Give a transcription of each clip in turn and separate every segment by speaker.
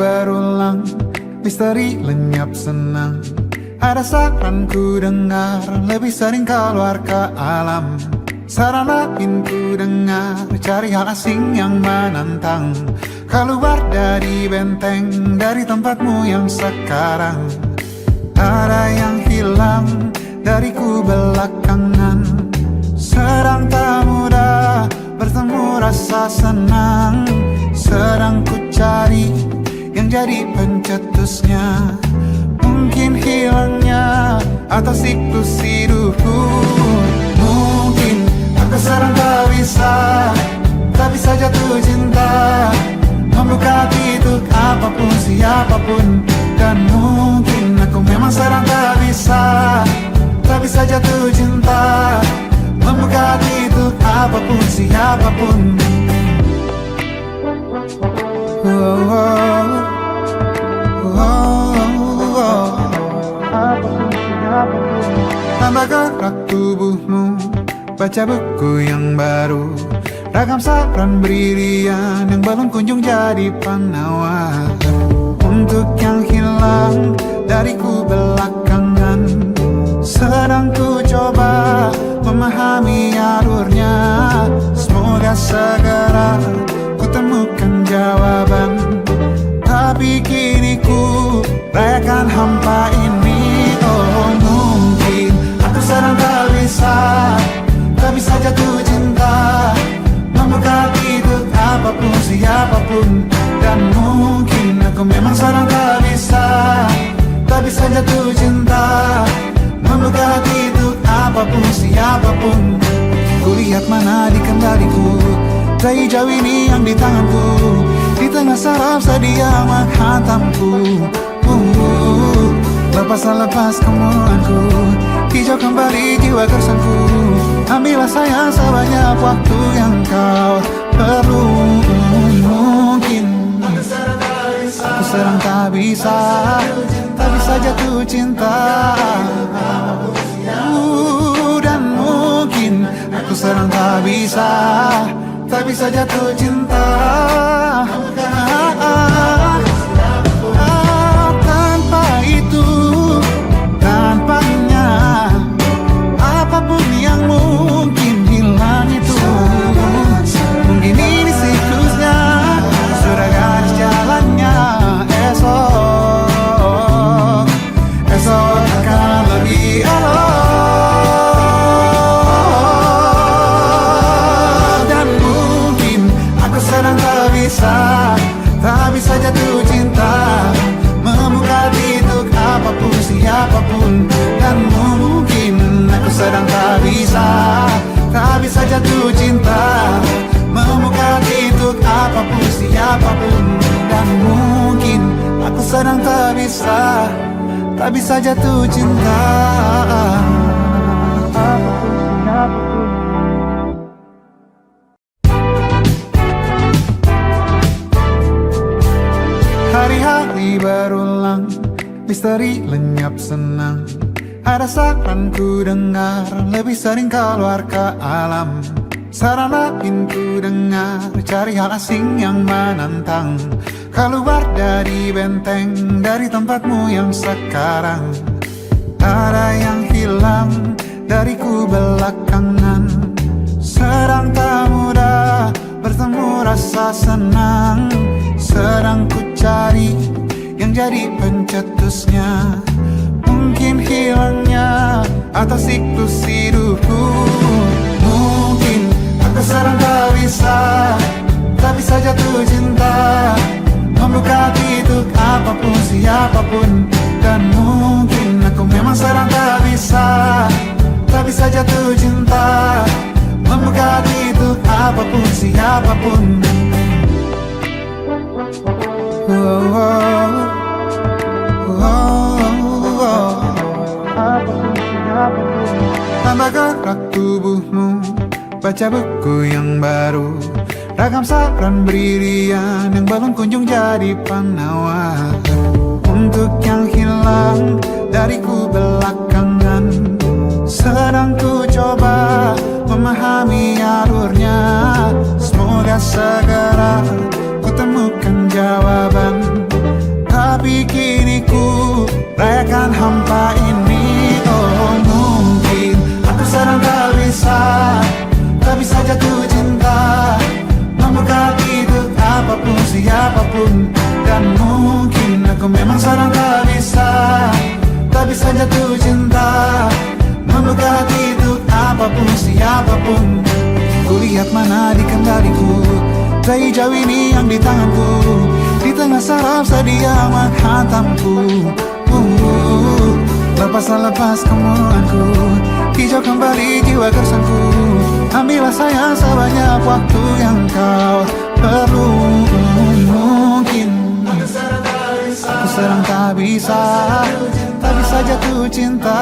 Speaker 1: berulang, misteri lenyap senang. Ada saran ku dengar, lebih sering keluar ke alam. Saran lain ku dengar, cari hal asing yang menantang. Keluar dari benteng, dari tempatmu yang sekarang. Ada yang hilang dariku belakangan. Sedang tak mudah bertemu rasa senang. Sedang ku cari yang jadi pencetusnya. Mungkin hilangnya atau siklus hidupku. Mungkin aku sedang tak bisa jatuh cinta, membuka hati untuk apapun siapapun. Dan mungkin aku memang sedang tak bisa jatuh cinta, membuka hati untuk apapun siapapun. Tambah gerak tubuhmu, baca buku yang baru, ragam saran brilian yang belum kunjung jadi penawar. Untuk yang hilang dariku belakangan, sedang ku coba memahami alurnya. Semoga segera ku temukan jawaban. Tapi kini ku rayakan hampa ini. Oh, mungkin aku sedang tak bisa jatuh cinta, membuka hati untuk apapun siapapun. Dan mungkin aku memang sedang tak bisa jatuh cinta, membuka hati untuk apapun siapapun. Kulihat mana di kendaliku, jauh ini yang di tanganku. Di tengah saraf sedia menghantamku. Lepas kemuanku, hijau kembali jiwa gersanku. Ambillah sayang sebanyak waktu yang kau perlu. Mungkin aku sedang tak bisa jatuh cinta. Dan mungkin aku sedang tak bisa jatuh cinta. Tanpa itu, tanpanya, apapun yang mungkin hilang itu. Mungkin ini siklusnya, sudah garis jalannya. Esok akan lebih elok. Dan mungkin aku sedang tak bisa jatuh cinta, membuka hati untuk apapun siapapun. Dan mungkin aku sedang tak bisa jatuh cinta, membuka hati untuk apapun siapapun. Dan mungkin aku sedang tak bisa jatuh cinta. Hari-hari berulang, misteri lenyap senang. Ada saran ku dengar, lebih sering keluar ke alam. Saran lain ku dengar, cari hal asing yang menantang. Keluar dari benteng, dari tempatmu yang sekarang. Ada yang hilang dariku belakangan. Sedang tak mudah bertemu rasa senang. Sedang ku cari yang jadi pencetusnya. Mungkin hilangnya atau siklus hidupku. Mungkin aku sedang tak bisa jatuh cinta, membuka hati untuk apapun siapapun. Dan mungkin aku memang sedang tak bisa jatuh cinta, membuka hati untuk apapun siapapun. Tambah gerak tubuhmu, baca buku yang baru, ragam saran brilian yang belum kunjung jadi penawar. Untuk yang hilang dariku belakangan, sedang ku coba memahami alurnya. Semoga segera ku temukan jawaban. lihat mana di kendaliku. Jauh ini yang di tanganku, di tengah saraf sedia menghantamku. Lepas kemauanku, hijau kembali jiwa gersanku. Ambillah sayang sebanyak waktu yang kau perlu. Mungkin aku sedang tak bisa jatuh cinta.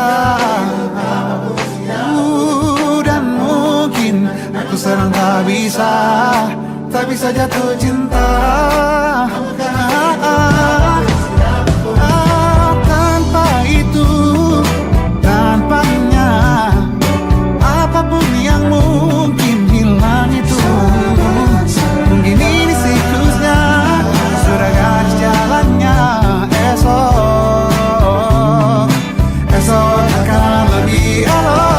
Speaker 1: Dan mungkin aku sedang tak bisa jatuh cinta. Tanpa itu, tanpanya, apapun yang mungkin hilang itu. Mungkin ini siklusnya, sudah garis jalannya. Esok akan lebih elok.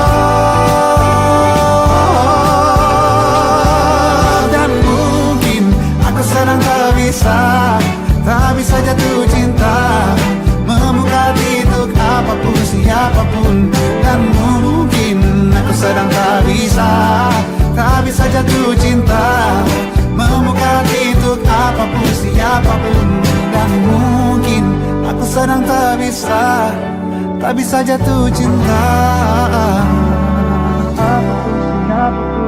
Speaker 1: Dan mungkin aku sedang tak bisa jatuh cinta, membuka untuk apapun siapapun. Dan mungkin aku sedang tak bisa jatuh cinta, membuka untuk apapun siapapun. Dan mungkin aku sedang tak bisa jatuh cinta, apapun siapapun.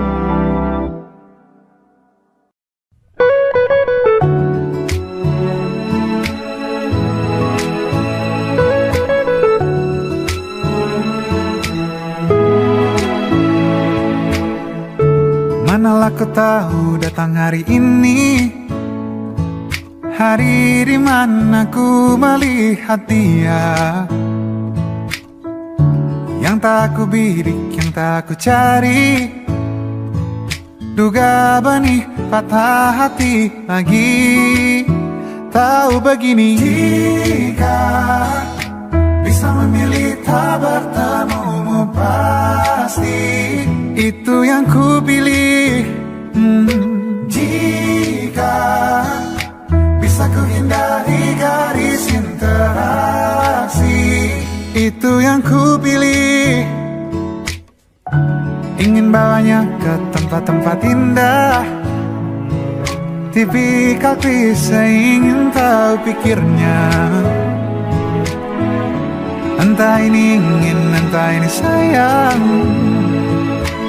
Speaker 1: Manalah ku tahu datang hari ini, hari di mana ku melihat dia, yang tak ku bidik, yang tak ku cari. Duga benih patah hati lagi. Tahu begini, jika bisa memilih tak bertemu pasti itu yang ku pilih. Jika bisa ku hindari garis interaksi, itu yang ku pilih. Ingin bawanya ke tempat-tempat indah, tipikal klise ingin tahu pikirnya. Entah ini ingin, entah ini sayang,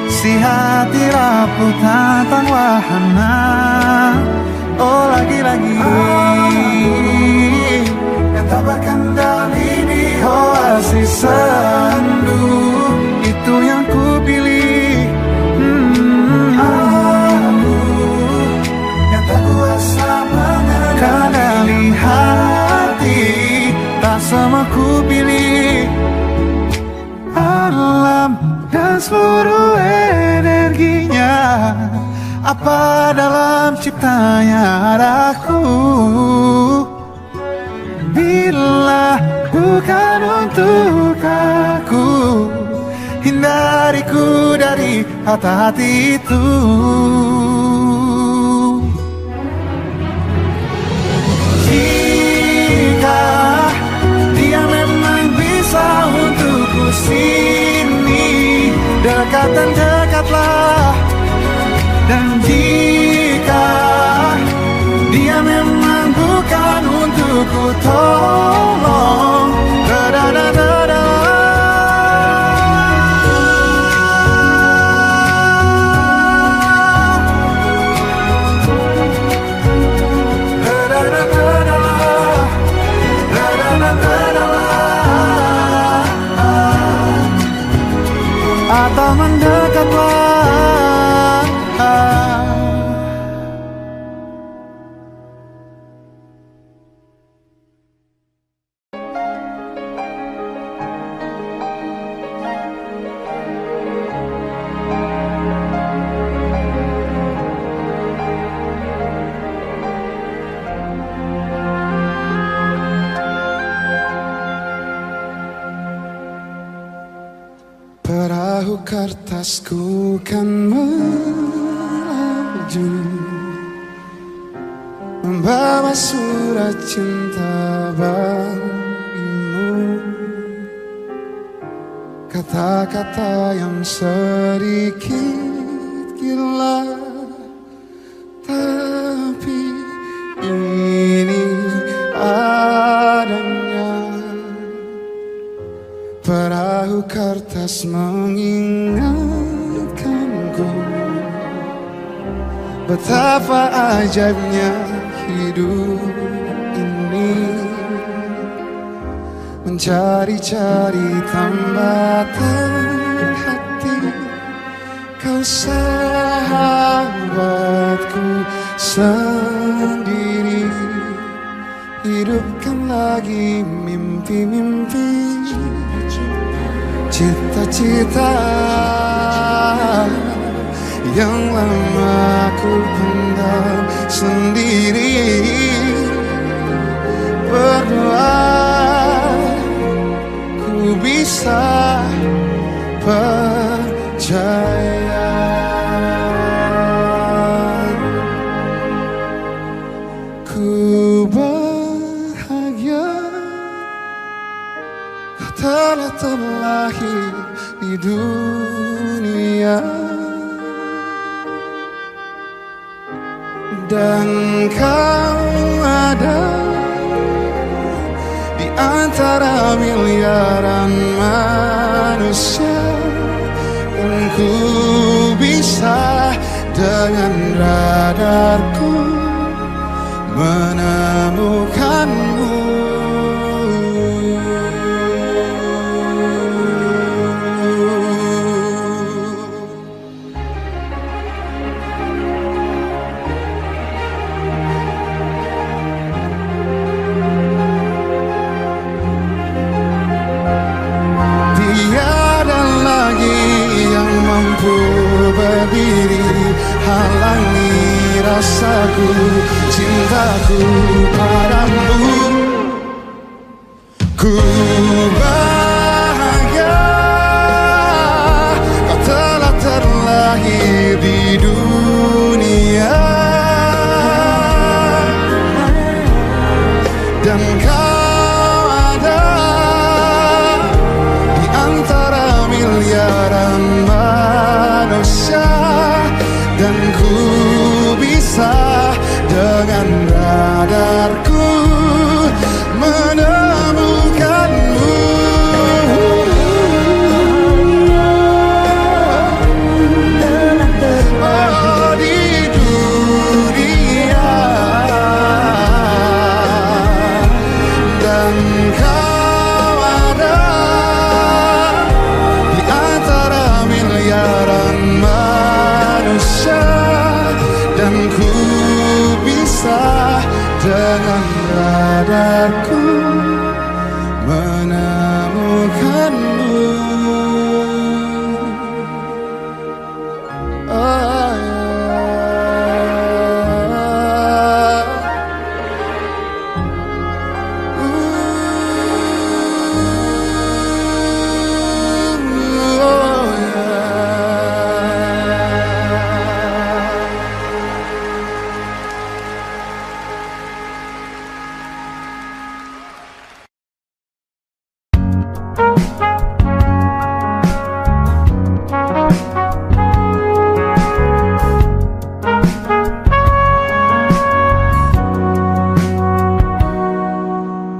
Speaker 1: si hati rapuh tentang wahana. Oh lagi-lagi yang tak berkendali di oasis sendu, itu yang ku pilih. Aku yang tak kuasa mengendali hati, tak sama ku pilih. Alam dan seluruh energinya, apa dalam ciptanya adaku. Bila bukan untuk aku, hindariku dari hati-hati itu. Jika dia memang bisa untukku sini, dekat dan dekatlah. Dan jika dia memang bukan untukku, tolong da-da-da-da-da. Atau mendekatlah. Perahu kertasku kan melaju, membawa surat cinta bagimu. Kata-kata yang sedikit gila, tapi ini adanya. Perahu kertas mengingatkanku betapa ajaibnya hidup ini, mencari-cari tambatan hati. Kau sahabatku sendiri, hidupkan lagi mimpi-mimpi, cita-cita yang lama ku pendam sendiri. Berdoa ku bisa percaya. Ku bahagia kau telah terlahir di dunia, dan kau ada di antara miliaran manusia, dan ku bisa dengan radarku menemukanmu. Berdiri halangi rasaku, cintaku padamu. Ku bahagia kau telah terlahir di dunia, dan kau ada di antara miliaran manusia, dan ku bisa dengan radarku menemukanmu. Oh, di dunia, dan kau ada di antara miliaran manusia, dan ku bisa dengan radarku menemukanmu. Oh,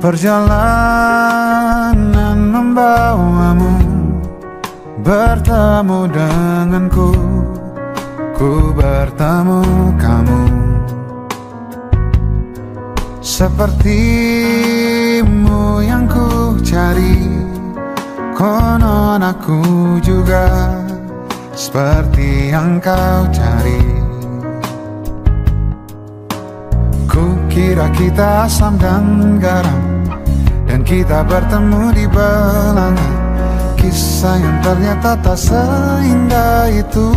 Speaker 1: perjalanan membawamu bertemu denganku, ku bertemu kamu. Sepertimu yang ku cari, konon aku juga seperti yang kau cari. Ku kira kita asam dan garam, dan kita bertemu di belakang. Kisah yang ternyata tak seindah itu.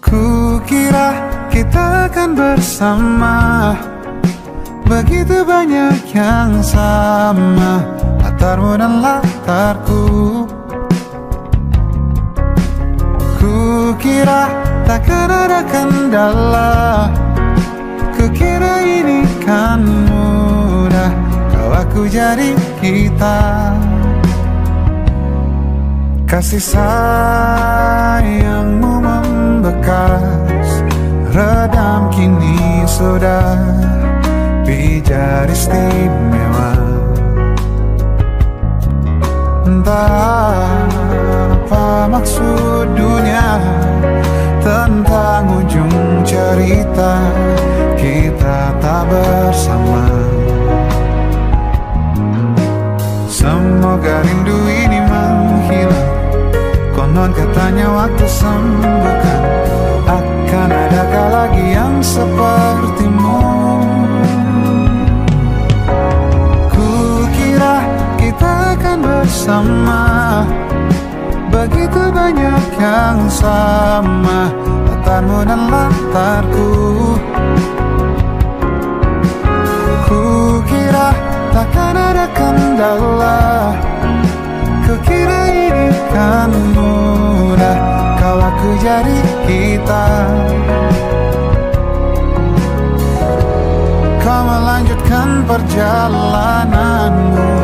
Speaker 1: Ku kira kita akan bersama, begitu banyak yang sama, latarmu dan latarku. Ku kira takkan ada kendala, ku kira ini kan mudah, kau aku jadi kita. Kasih sayangmu membekas, redam kini sudah pijar istimewa. Entah apa maksud dunia tentang ujung cerita kita tak bersama. Semoga rindu ini menghilang, konon katanya waktu sembuhkan. Akan adakah lagi yang sepertimu? Kukira kita akan bersama, begitu banyak yang sama, latarmu dan latarku. Kukira takkan ada kendala, kukira ini kan mudah, kau aku jadi kita. Kau melanjutkan perjalananmu,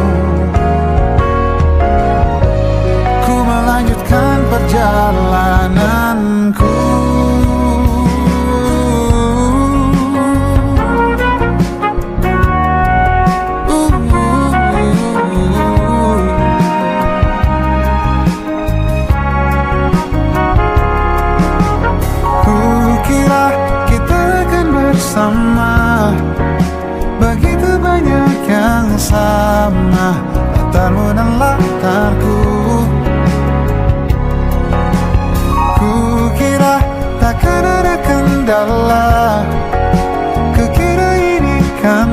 Speaker 1: ku melanjutkan perjalananku. Sama, begitu banyak yang sama, latarmu dan latarku. Kukira takkan ada kendala, kukira ini kan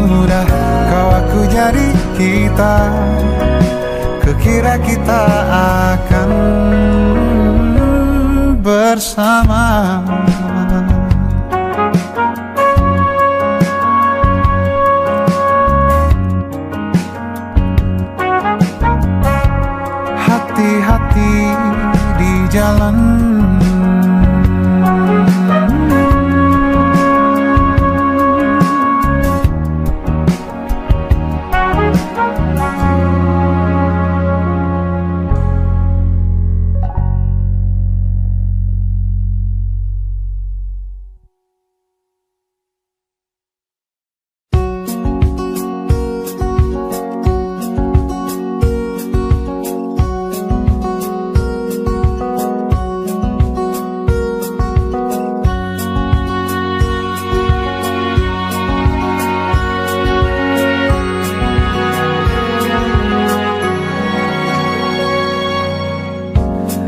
Speaker 1: mudah, kau aku jadi kita. Kukira kita akan bersama. Hati-hati di jalan,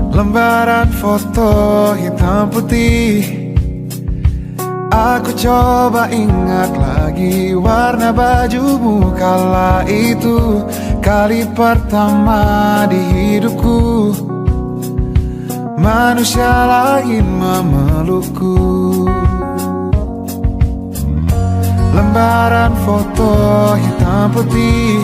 Speaker 1: lembaran foto hitam putih. Aku coba ingat lagi warna bajumu kala itu, kali pertama di hidupku manusia lain memelukku. Lembaran foto hitam putih.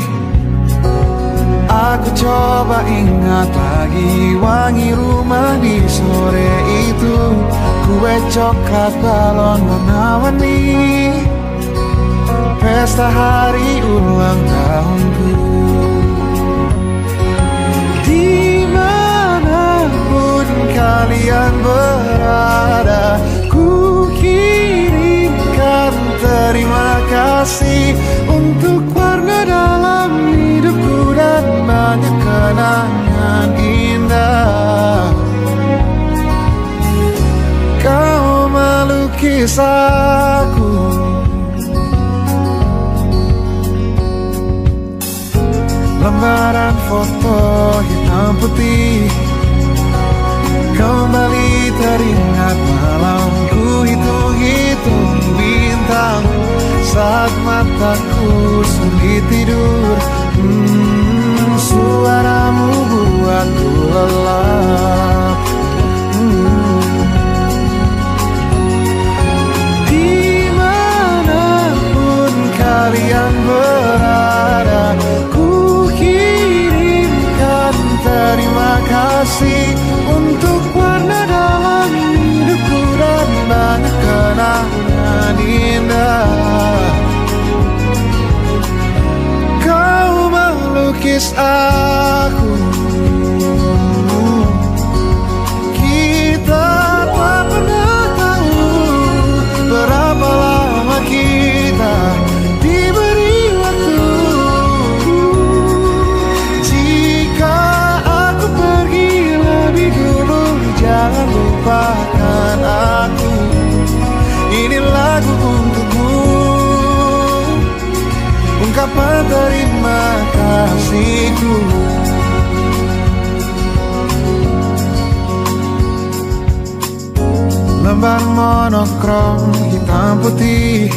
Speaker 1: Aku coba ingat lagi wangi rumah di sore itu, kue coklat balon warna-warni, pesta hari ulang tahunku. Dimanapun kalian berada, ku kirimkan terima kasih untuk warna dalam hidupku dan banyak kenangan indah. Kau melukis aku, lembaran foto hitam putih. Kembali teringat malamku hitung-hitung bintang saat mataku sulit tidur. Suaramu buatku lelap. Dimanapun kalian berada, ku kirimkan terima kasih untuk warna dalam hidupku dan banyak kenangan indah. Kau melukis aku, lupakan aku. Ini lagu untukmu, ungkapan terima kasihku. Lembar monokrom hitam putih,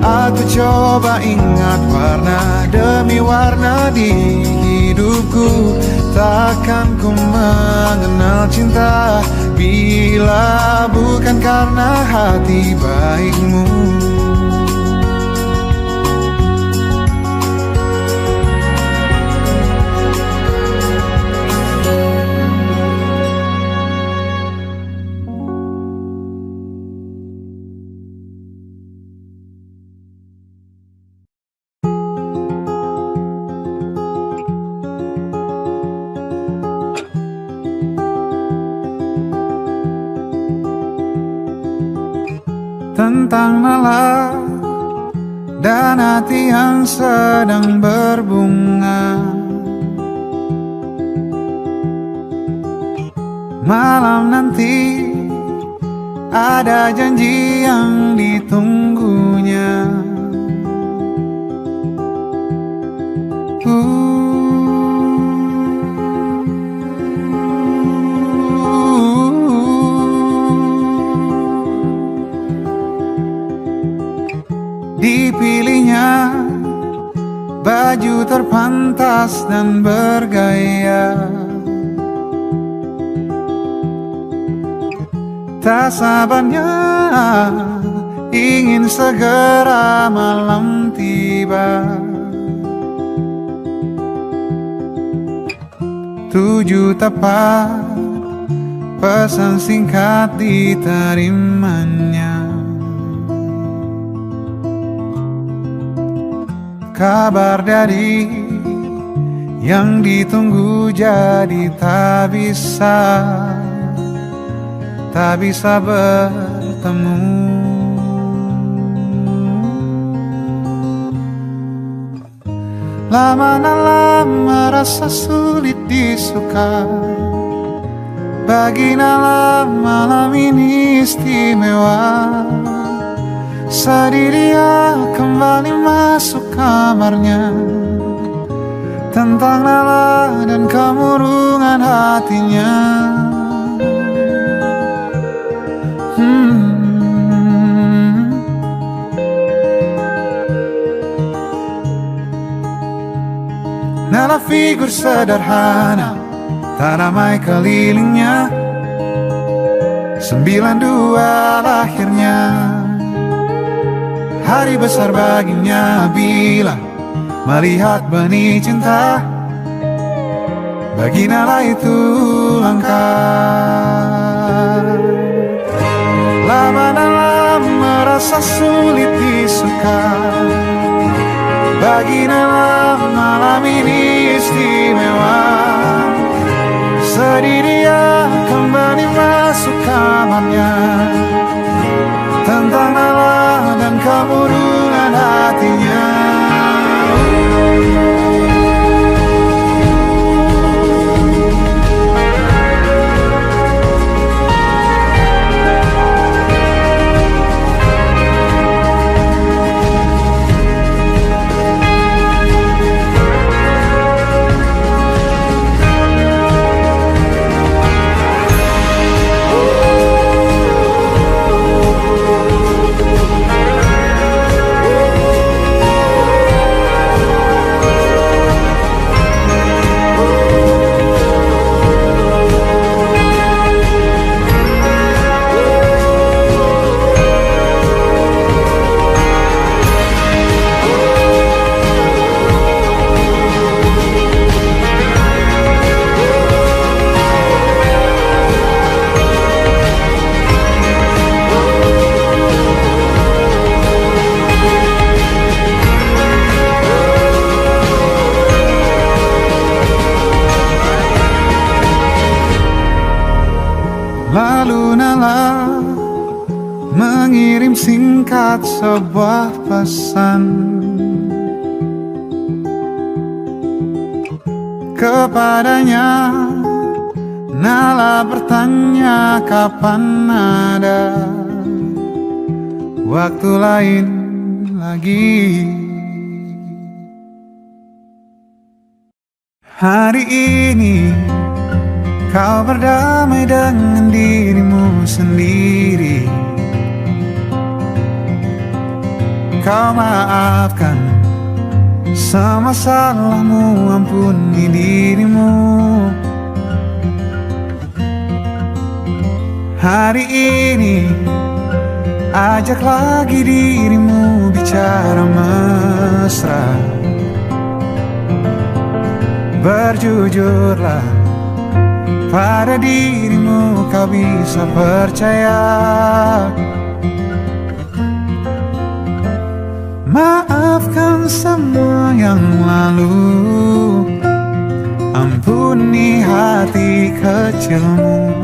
Speaker 1: aku coba ingat warna demi warna di hidupku. Takkan ku mengenal cinta bila bukan karena hati baikmu. Tentang malam dan hati yang sedang berbunga. Malam nanti ada janji yang ditunggunya. Dipilihnya baju terpantas dan bergaya. Tak sabarnya ingin segera malam tiba. 7 tepat pesan singkat diterimanya. Kabar dari yang ditunggu jadi tak bisa bertemu. Lama-lama merasa sulit disuka. Bagi Nala malam ini istimewa. Sedih dia kembali masuk kamarnya. Tentang Nala dan kemurungan hatinya. Nala figur sederhana, tak ramai kelilingnya. 92 lahirnya. Hari besar baginya bila melihat benih cinta. Bagi Nala itu langka. Lama Nala merasa sulit disuka. Bagi Nala malam ini istimewa. Sedih dia kembali masuk kamarnya. Tentang Nala dan kemurungan hatinya. Lalu Nala mengirim singkat sebuah pesan kepadanya. Nalah bertanya kapan ada waktu lain lagi. Hari ini kau berdamai dengan dirimu sendiri. Kau maafkan semua salahmu, ampuni dirimu. Hari ini ajak lagi dirimu bicara mesra. Berjujurlah pada dirimu, kau bisa percaya. Maafkan semua yang lalu, ampuni hati kecilmu.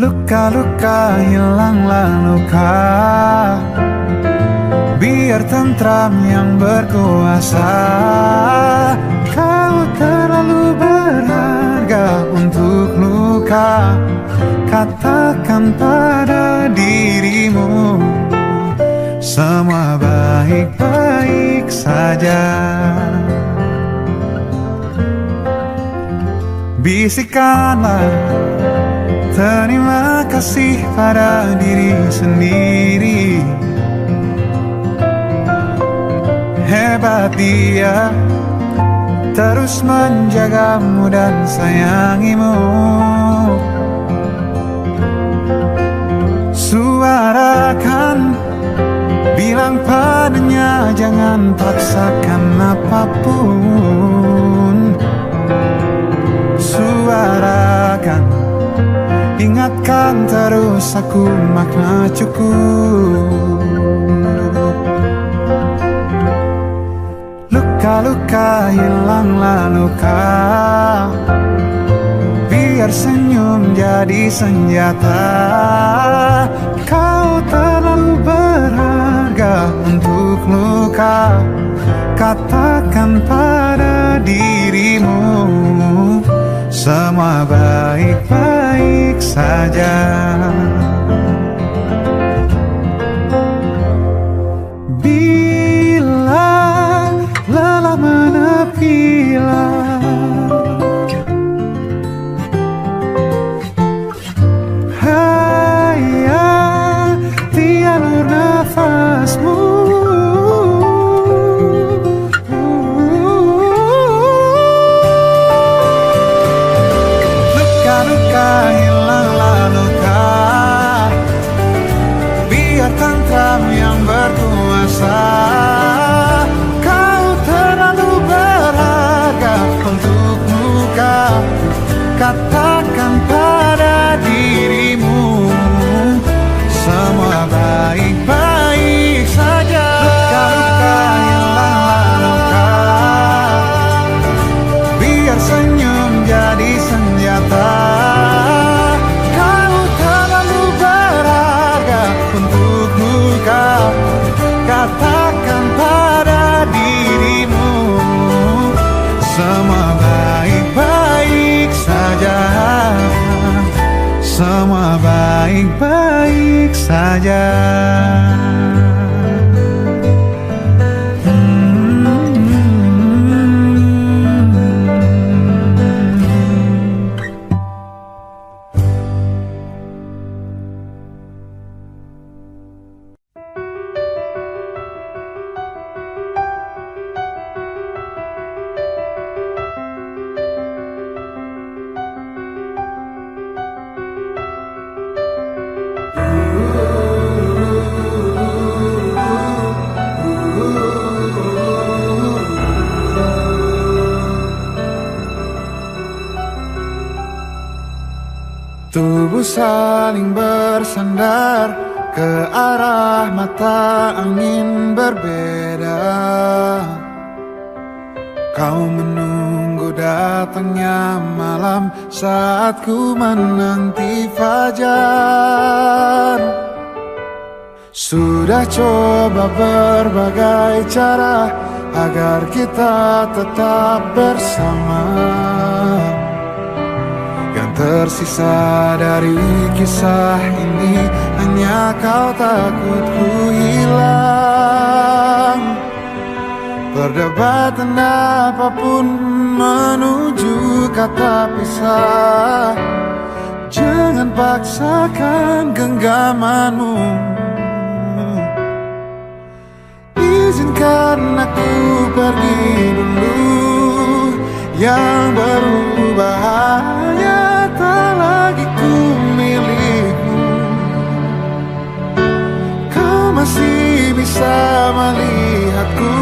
Speaker 1: Luka-luka hilanglah luka, biar tentram yang berkuasa. Kau terlalu berharga untuk luka. Katakan pada dirimu, semua baik-baik saja. Bisikkanlah terima kasih pada diri sendiri. Hebat dia, terus menjagamu dan sayangimu. Suarakan, bilang padanya jangan paksakan apapun. Suarakan, ingatkan terus aku makna cukup. Luka-luka hilanglah luka, biar senyum jadi senjata. Kau terlalu berharga untuk luka. Katakan pada dirimu, semua baik-baik saja. Bila lelah menepilah, hayati alur nafasmu. Luka-luka hilanglah luka, biar tentram yang berkuasa. Kau terlalu berharga untuk luka. Katakan pada dirimu, semua baik-baik saja. Luka-luka hilanglah luka, biar senyum jadi senjata. Kau terlalu berharga untuk luka. Katakan pada dirimu, semua baik-baik saja. Semua baik-baik saja. Tubuh saling bersandar ke arah mata angin berbeda. Kau menunggu datangnya malam saat ku menanti fajar. Sudah coba berbagai cara, agar kita tetap bersama. Yang tersisa dari kisah ini hanya kau takut ku hilang. Perdebatan apapun menuju kata pisah. Jangan paksakan genggamanmu. Izinkan aku pergi dulu. Yang berubah hanya tak lagi ku milikmu. Kau masih bisa melihatku.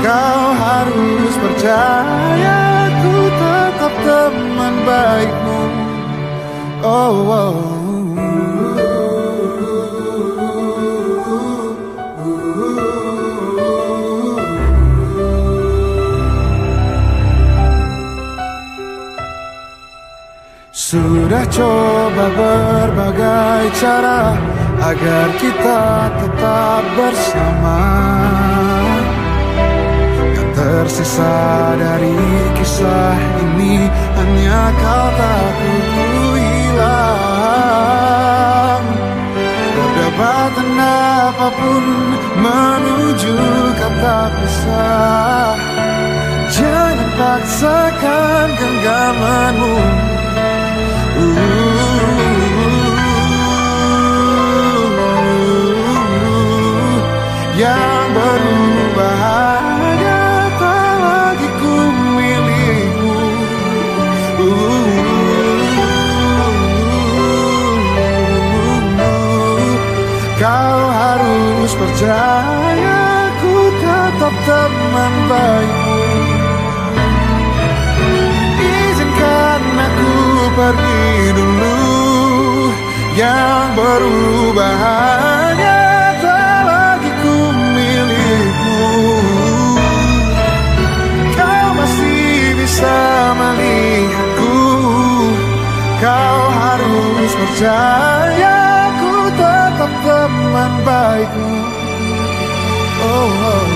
Speaker 1: Kau harus percaya ku tetap teman baikmu. Oh, oh. Sudah coba berbagai cara agar kita tetap bersama. Yang tersisa dari kisah ini hanya kau takut ku hilang. Perdebatan apapun menuju kata pisah. Jangan paksakan genggamanmu. Yang berubah hanya tak lagi ku milikmu. Kau harus percaya ku tetap teman baikmu. Izinkan aku pergi dulu. Yang berubah hanya tak lagi ku milikmu. Kau masih bisa melihatku. Kau harus percaya ku tetap teman baikmu. Oh, oh.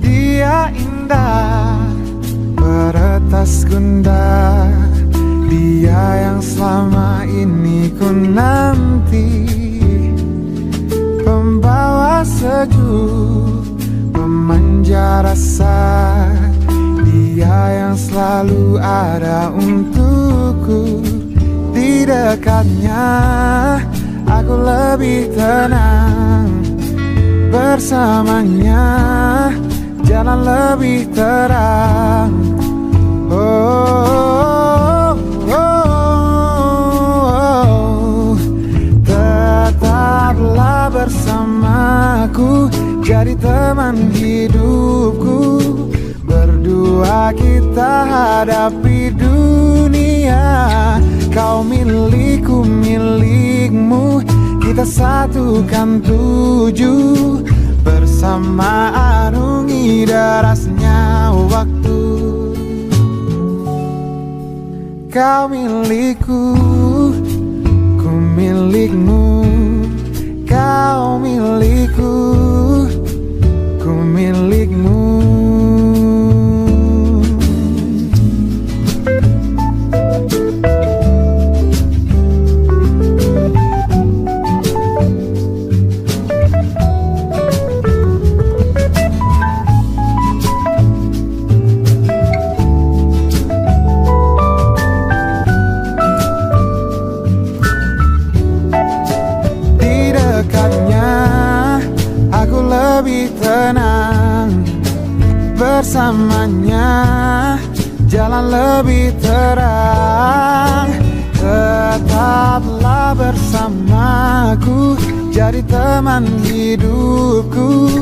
Speaker 1: Dia indah, peretas gundah. Dia yang selama ini ku nanti. Pembawa sejuk, pemanja rasa. Dia yang selalu ada untukku. Di dekatnya aku lebih tenang. Bersamanya jalan lebih terang. Oh, oh, oh. Tetaplah bersamaku, jadi teman hidupku. Berdua kita hadapi dunia. Kau milikku, milikmu. Kita satukan tujuh. Bersama arungi derasnya waktu. Kau milikku, ku milikmu. Kau milikku, ku milikmu. Lebih tenang bersamanya, jalan lebih terang. Tetaplah bersamaku, jadi teman hidupku.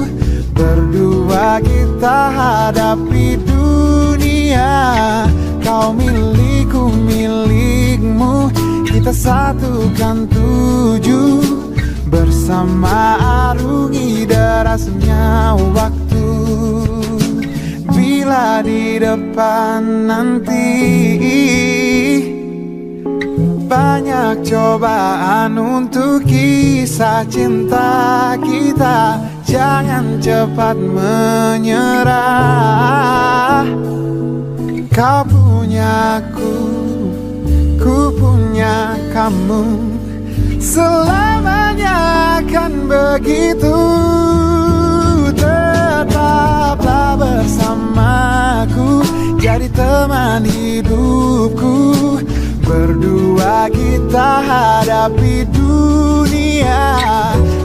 Speaker 1: Berdua kita hadapi dunia, kau milikku, milikmu. Kita satukan tuju, bersama arungi derasnya waktu. Bila di depan nanti banyak cobaan untuk kisah cinta kita, jangan cepat menyerah. Kau punya ku punya kamu, selamanya akan begitu. Tetaplah bersamaku, jadi teman hidupku. Berdua kita hadapi dunia,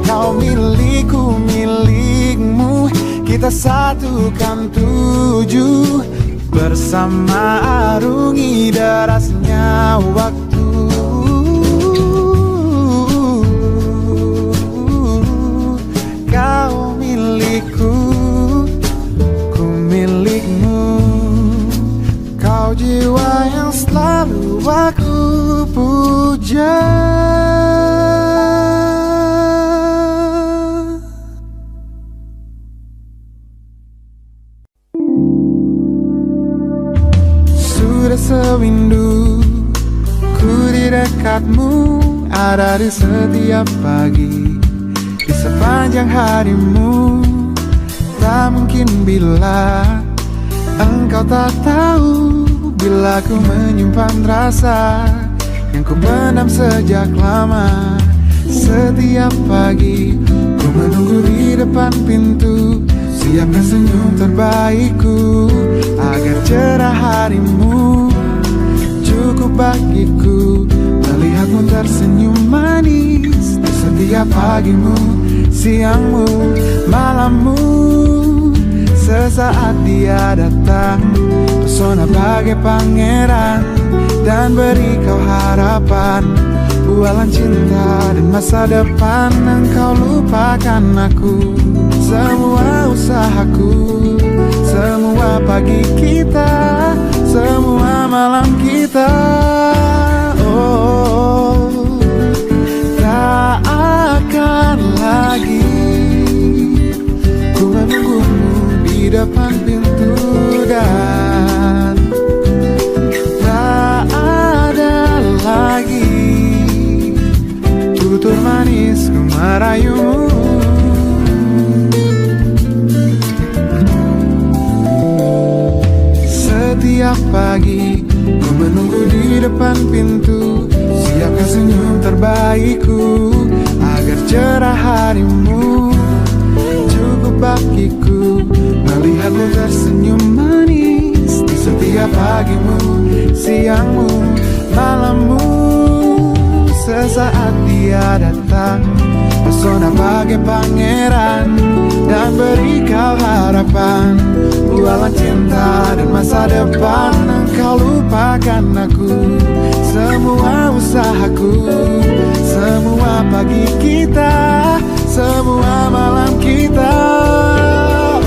Speaker 1: kau milikku, milikmu. Kita satukan tuju, bersama arungi derasnya waktu. Kau milikku, ku milikmu. Kau jiwa yang selalu aku puja. Sudah sewindu ku di dekatmu, ada di setiap pagi, di sepanjang harimu. Tak mungkin bila engkau tak tahu, bila ku menyimpan rasa yang ku pendam sejak lama. Setiap pagi ku menunggu di depan pintu, siapkan senyum terbaikku, agar cerah harimu. Cukup bagiku melihatmu tersenyum manis di setiap pagimu, siangmu, malammu. Sesaat dia datang, pesona bagai pangeran, dan beri kau harapan, bualan cinta dan masa depan. Engkau lupakan aku, semua usahaku, semua pagi kita, semua malam kita. Oh, tak akan lagi ku menunggumu di depan pintu, dan tak ada lagi tutur manis ku merayumu. Setiap pagi ku menunggu di depan pintu, siapkan senyum terbaikku, agar cerah harimu. Cukup bagiku melihatmu tersenyum manis di setiap pagimu, siangmu, malammu. Sesaat dia datang, pesona bagai pangeran, dan beri kau harapan, bualan cinta dan masa depan. Engkau lupakan aku, semua usahaku, semua pagi kita, semua malam kita.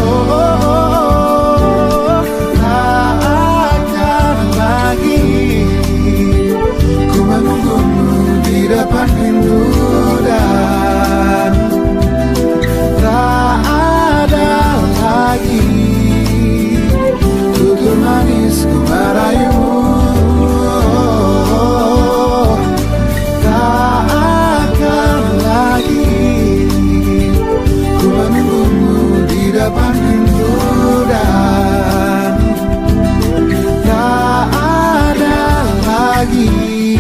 Speaker 1: Oh, oh, oh, tak akan lagi ku menunggumu di depan pintu, dan tak ada lagi tutur manis ku merayumu. Tak akan lagi ku menunggumu di depan pintu, dan tak ada lagi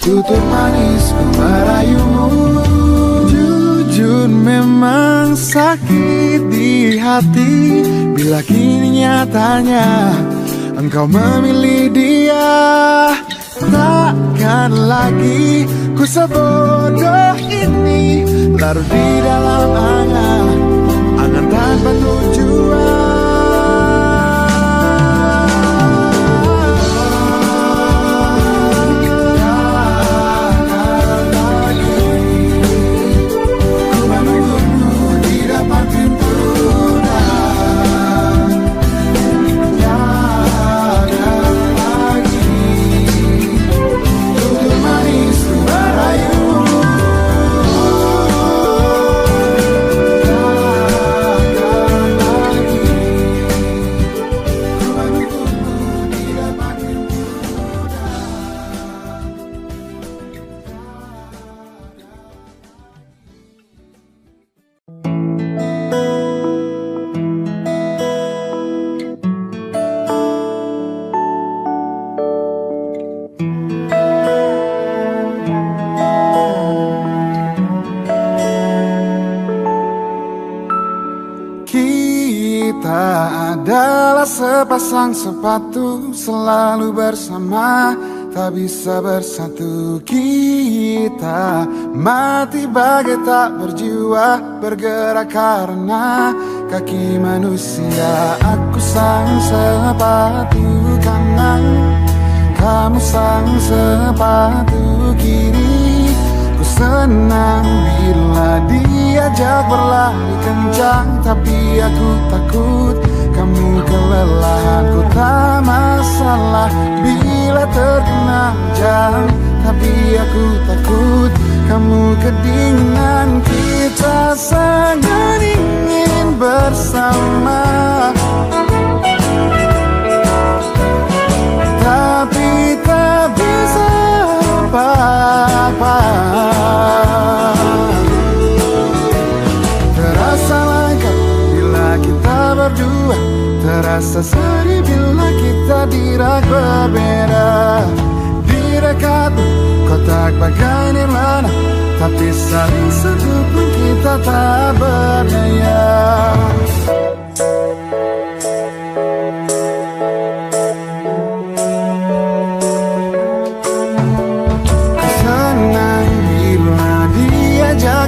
Speaker 1: tutur manis ku merayumu. Jujur memang sakit di hati, bila kini nyatanya engkau memilih dia. Takkan lagi ku sebodoh ini, larut di dalam angan tanpa tujuan. Takkan lagi Kita adalah sepasang sepatu selalu bersama, tak bisa bersatu. Kita mati bagai tak berjiwa, bergerak karena kaki manusia. Aku sang sepatu kanan, kamu sang sepatu kiri. Ku senang bila diajak berlari kencang, tapi aku takut kamu kelelahan. Ku tak masalah bila terkena hujan, tapi aku takut kamu kedinginan. Kita sangat ingin bersama, tapi tak bisa apa-apa. Terasa lengkap bila kita berdua, terasa sedih bila kita dirak berbeda. Di dekatmu kotak bagai nirwana, tapi saling sentuh pun kita tak berdaya.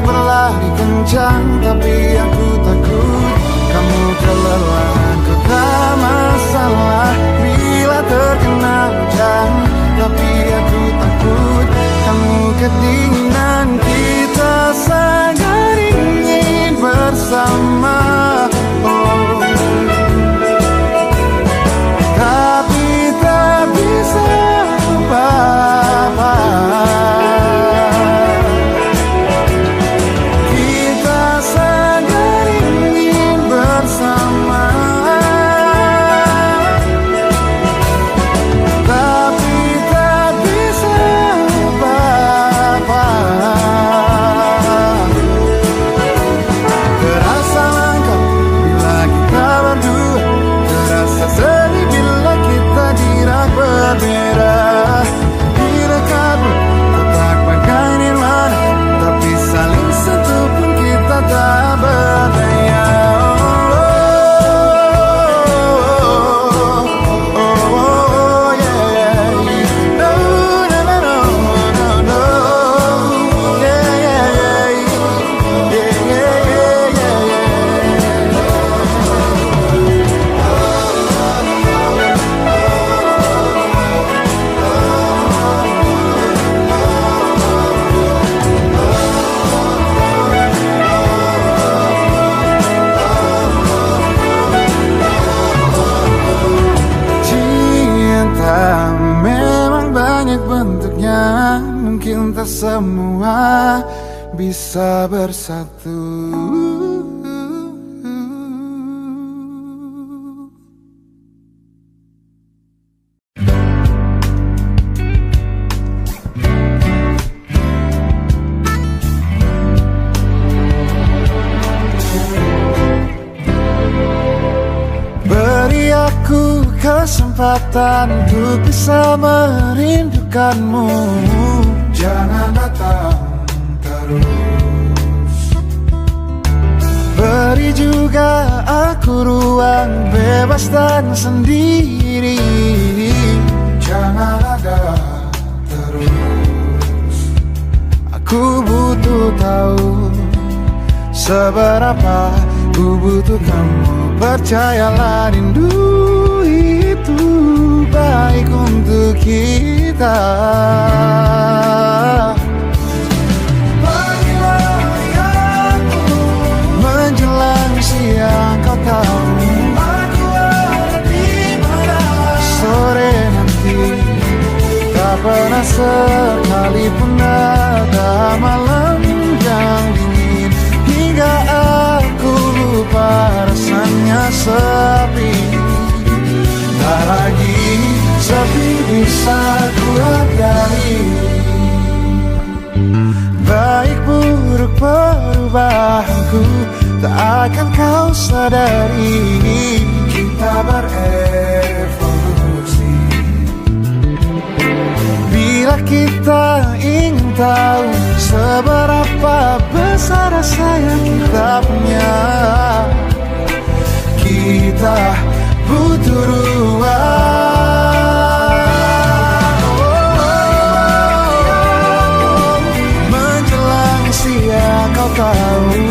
Speaker 1: Berlari kencang, tapi aku takut kamu kelelahan. Ku tak masalah bila terkena hujan, tapi aku takut kamu kedinginan. Kita sangat ingin bersama, oh, tapi tak bisa apa-apa. Semua bisa bersatu. Beri aku kesempatan untuk bisa merindukanmu. Jangan datang terus. Beri juga aku ruang bebas dan sendiri. Jangan ada terus. Aku butuh tahu seberapa ku butuh kamu. Percayalah rindu itu baik untuk kita. Menjelang siang kau tahu aku ada di mana. Sore nanti tak pernah sekalipun ada malam yang dingin, hingga aku lupa rasanya sepi. Tak lagi sepi bisa ku hargai. Baik buruk perubahanku tak akan kau sadari. Kita berevolusi. Bila kita ingin tahu seberapa besar rasa yang kita punya, kita kita butuh ruang. Menjelang siang kau tahu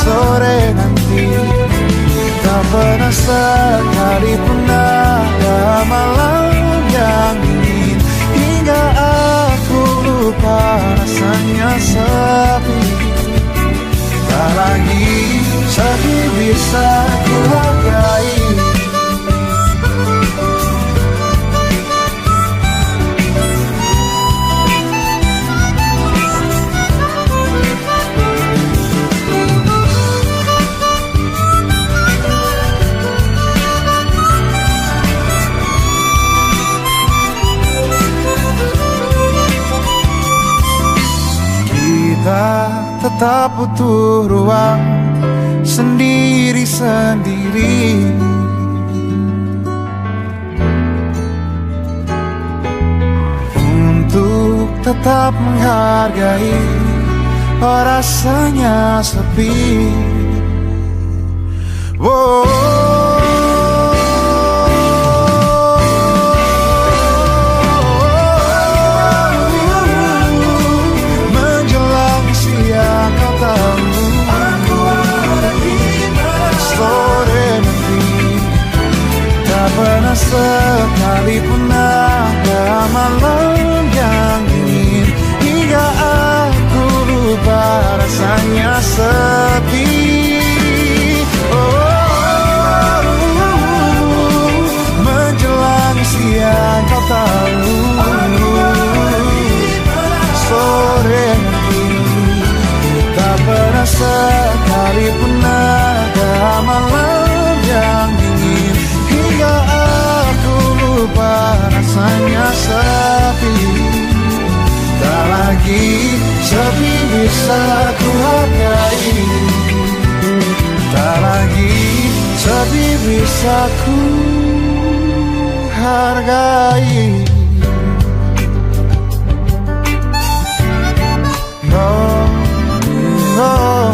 Speaker 1: sore nanti tak pernah sekali pun ada malam yang dingin hingga aku lupa rasanya sepi. Tak lagi sepi bisa ku hargai. Kita tetap butuh ruang sendiri-sendiri untuk tetap menghargai rasanya sepi. Pernah sekalipun ada malam yang dingin hingga aku lupa rasanya sepi. Menjelang siang kau tahu sore nanti tak pernah sekalipun ada malam yang dingin hingga aku lupa rasanya sepi. Tak lagi sepi bisa ku hargai. Tak lagi sepi bisa ku hargai. Oh, oh.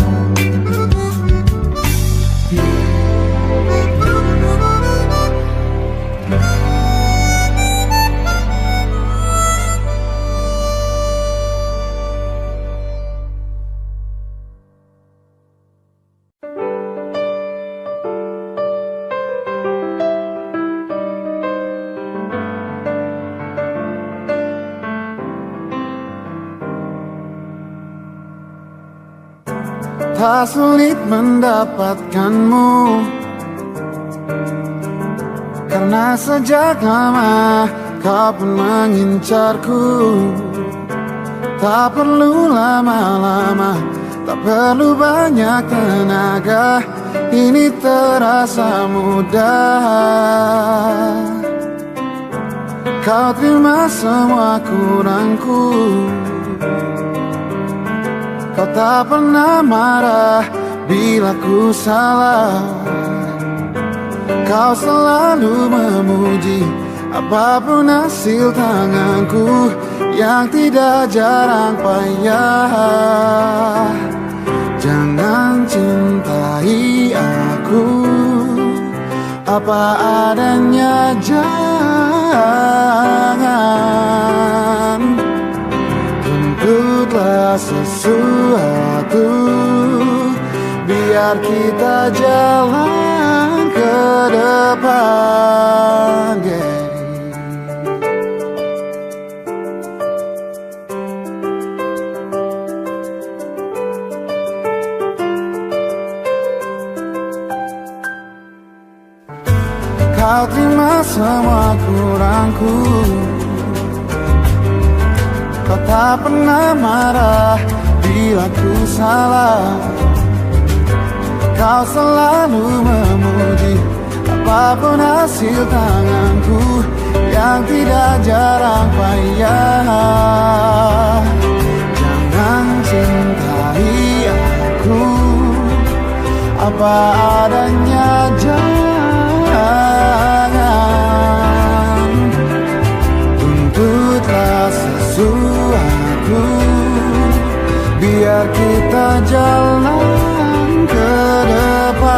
Speaker 1: Tak sulit mendapatkanmu karena sejak lama kau pun mengincarku. Tak perlu lama-lama, tak perlu banyak tenaga, ini terasa mudah. Kau terima semua kurangku. Kau tak pernah marah bila ku salah. Kau selalu memuji apapun hasil tanganku yang tidak jarang payah. Jangan cintai aku apa adanya, jangan tuntutlah sesuatu, biar kita jalan ke depan. Kau terima semua kurangku. Kau tak pernah marah bila ku salah. Kau selalu memuji apapun hasil tanganku yang tidak jarang payah. Jangan cintai aku apa adanya, jangan tuntutlah sesuatu, biar kita jalan ke depan.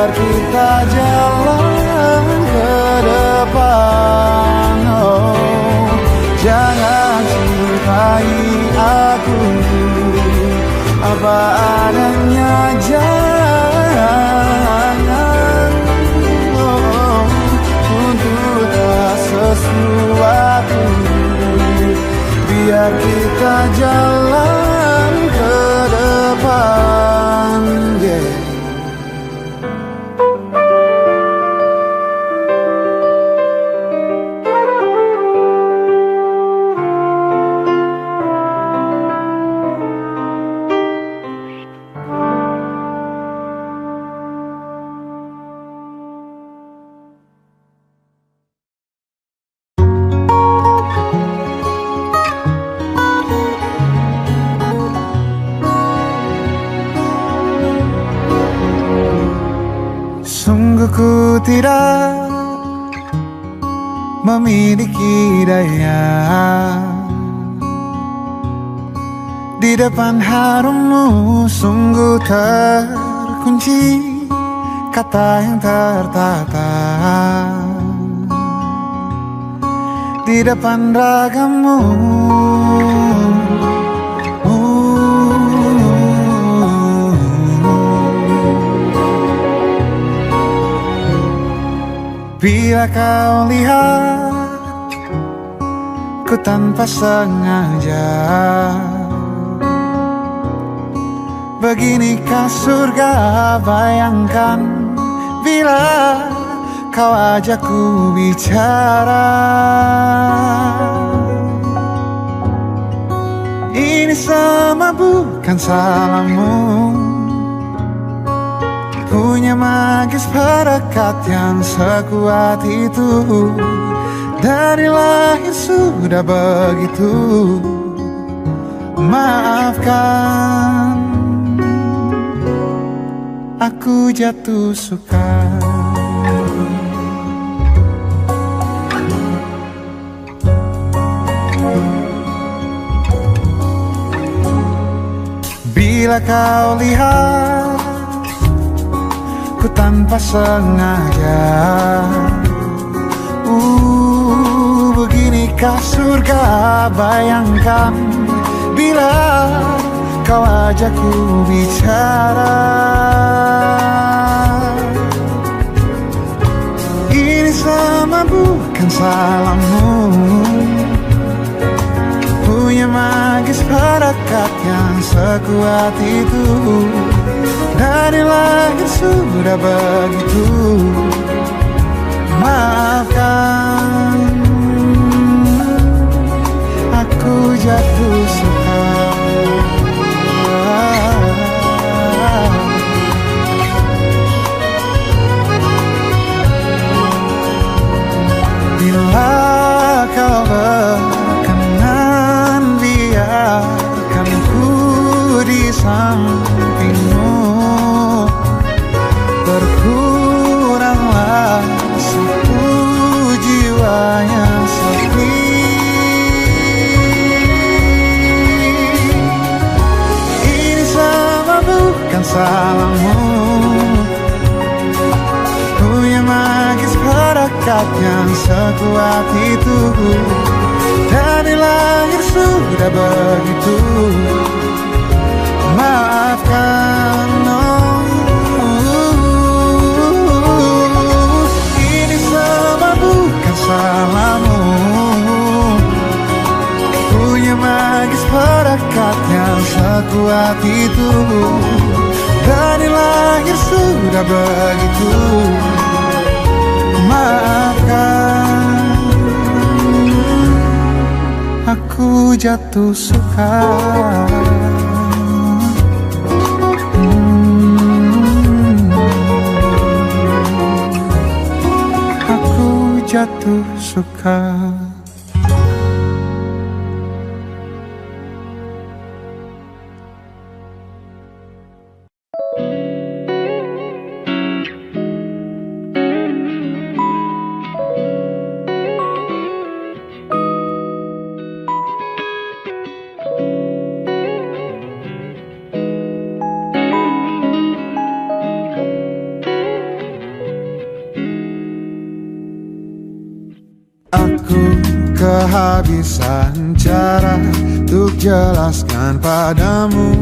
Speaker 1: biar kita jalan ke depan. Oh, jangan cintai aku apa adanya, jangan tuntut sesuatu, biar kita jalan ke depan. Yeah. Sungguh ku tidak memiliki daya di depan harummu, sungguh terkunci kata yang tertata di depan ragamu. Bila kau lihat ku tanpa sengaja, beginikah surga? Bayangkan bila kau ajak ku bicara. Ini semua bukan salahmu, punya magis perekat yang sekuat itu. Dari lahir sudah begitu. Maafkan, aku jatuh suka. Bila kau lihat ku tanpa sengaja, beginikah surga? Bayangkan bila kau ajak ku bicara. Ini semua bukan salahmu, punya magis perekat yang sekuat itu. Dari lahir sudah begitu. Maafkan, aku jatuh suka. Bila kau berkenan, biarkan ku di sampingmu. Berkuranglah satu jiwa yang sepi. Ini semua bukan salahmu, punya magis perekat yang sekuat itu. Dari lahir sudah begitu. Maafkan, ini semua bukan salahmu, punya magis perekat yang sekuat itu. Dari lahir sudah begitu. Maafkan, aku jatuh suka. Aku jatuh suka. kehabisan cara untuk jelaskan padamu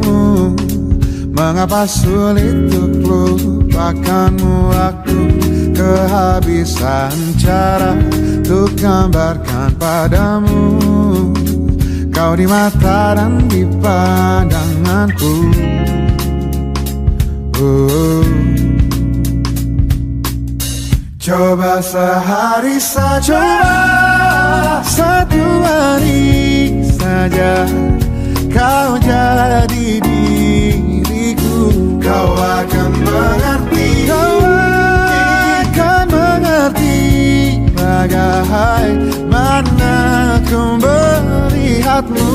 Speaker 1: mengapa sulit untuk lupakanmu. Aku kehabisan cara untuk gambarkan padamu kau di mata dan di pandanganku. Coba sehari saja, satu hari saja kau jadi diriku. Kau akan mengerti, bagaimana ku melihatmu,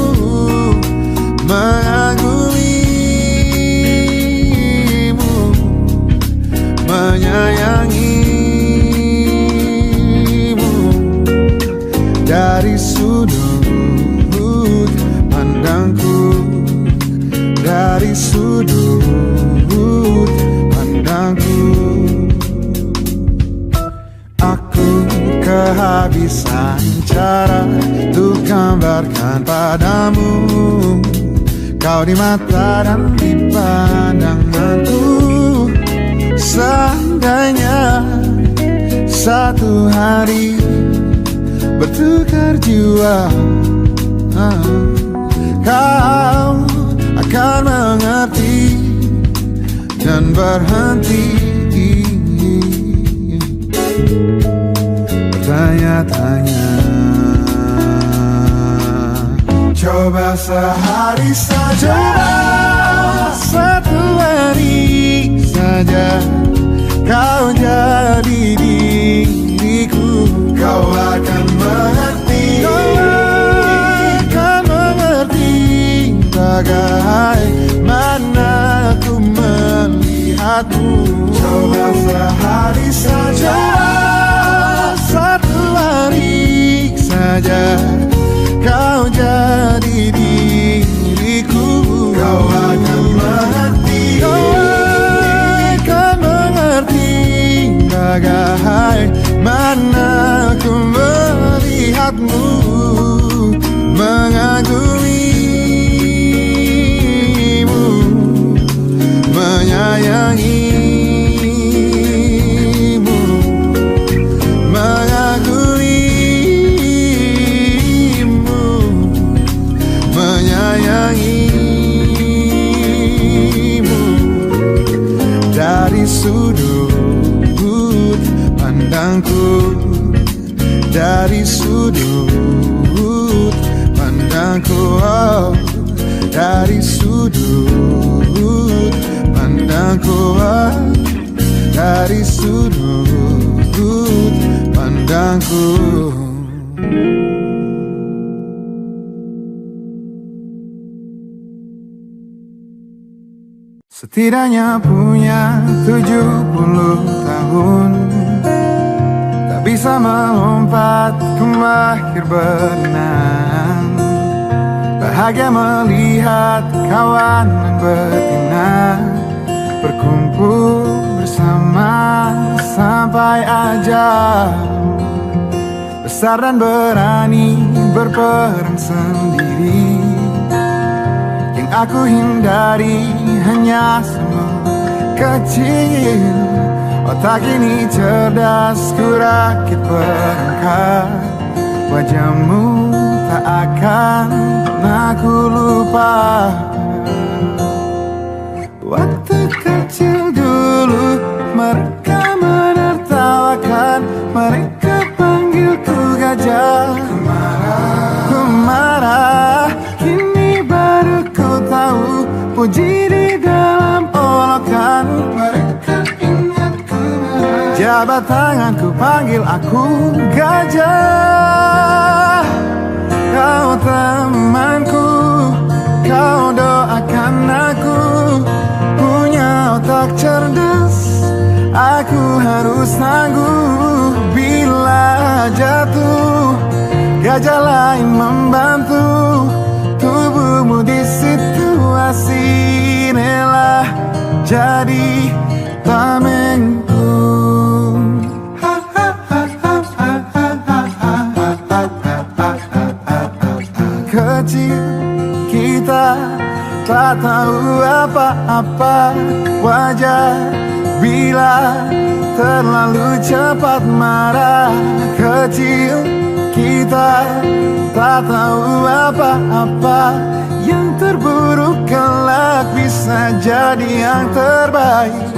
Speaker 1: mengagumimu, menyayangimu dari sudut pandangku, dari sudut pandangku. Aku kehabisan cara untuk gambarkan padamu kau di mata dan di pandanganku. Seandainya satu hari bertukar jiwa, kau akan mengerti dan berhenti bertanya-tanya. Coba sehari saja, satu hari saja kau jadi diriku. Kau akan mengerti, bagaimana ku melihatmu. Coba sehari saja, satu hari saja kau jadi diriku. Kau akan mengerti, bagaimana ku melihatmu, mengagumimu, menyayangimu, mengagumimu, menyayangimu dari sudut pandangku, dari sudut pandangku, oh, dari sudut pandangku, oh, dari sudut pandangku. Setidaknya punya 70 tahun, tak bisa melompat ke mahir berenang. Bahagia melihat kawan dan betina berkumpul bersama sampai ajal. Besar dan berani berperang sendiri, yang aku hindari hanya semut kecil. Otak ini cerdas, ku rakit perangkat. Wajahmu tak akan pernah ku lupa. Waktu kecil dulu mereka menertawakan, mereka panggilku gajah. Ku marah, kini baru ku tahu puji di dalam olokan. Mereka ingatku marah, jabat tanganku panggil aku gajah. Kau temanku, kau doakan aku, punya otak cerdas. Aku harus tangguh bila jatuh, gajah lain membantu. Tubuhmu di situasi inilah jadi tamengku. kecil kita tak tahu apa-apa. Wajar bila terlalu cepat marah. Kecil kita tak tahu apa-apa. Yang terburuk kelak bisa jadi yang terbaik.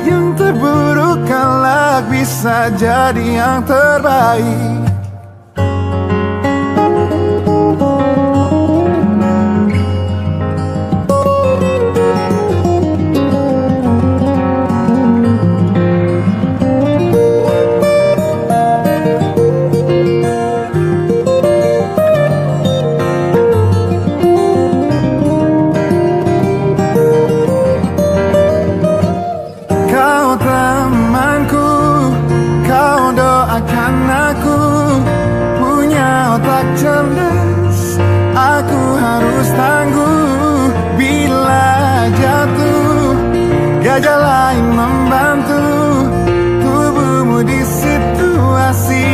Speaker 1: Yang terburuk kelak bisa jadi yang terbaik. Cerdas, aku harus tangguh. Bila jatuh, gajah lain membantu. Tubuhmu di situasi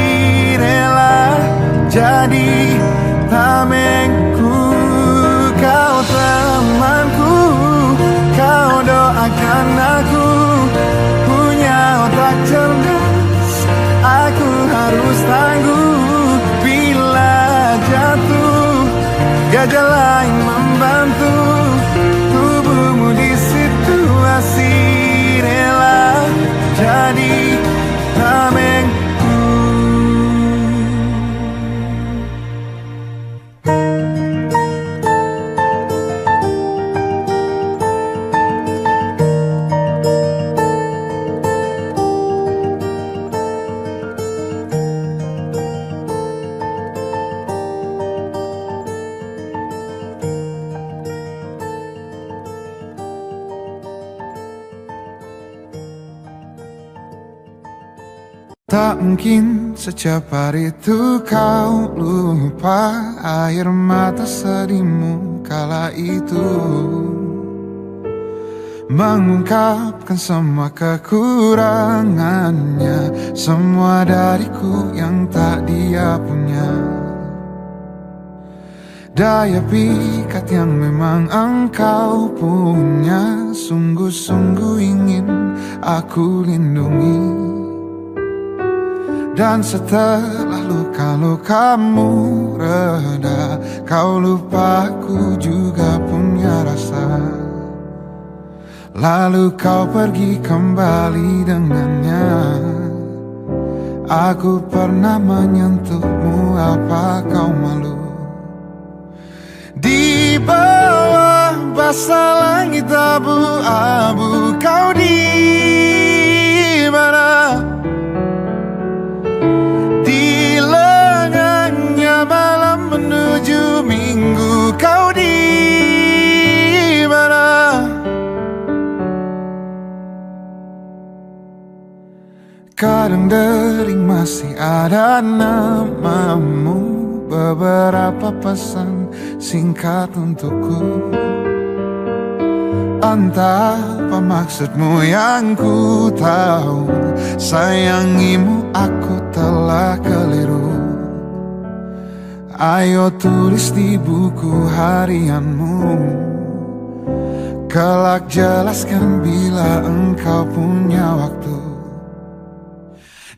Speaker 1: rela jadi tamengku. Kau temanku, kau doakan aku. Punya otak cerdas, aku harus tangguh. Jatuh, gajah lain membantu. Tubuhmu di situasi rela jadi tamengku. Tak mungkin secepat itu kau lupa air mata sedihmu kala itu. Mengungkapkan semua kekurangannya, semua dariku yang tak dia punya. Daya pikat yang memang engkau punya, sungguh-sungguh ingin aku lindungi. Dan setelah luka-lukamu reda, kau lupa aku juga punya rasa. Lalu kau pergi kembali dengannya. Aku pernah menyentuhmu, apa kau malu? Di bawah basah langit abu-abu, kau di mana? Malam menuju minggu, kau di mana? Kadang dering masih ada namamu, beberapa pesan singkat untukku. Entah apa maksudmu yang ku tahu, sayangimu aku telah keliru. Ayo tulis di buku harianmu, kelak jelaskan bila engkau punya waktu.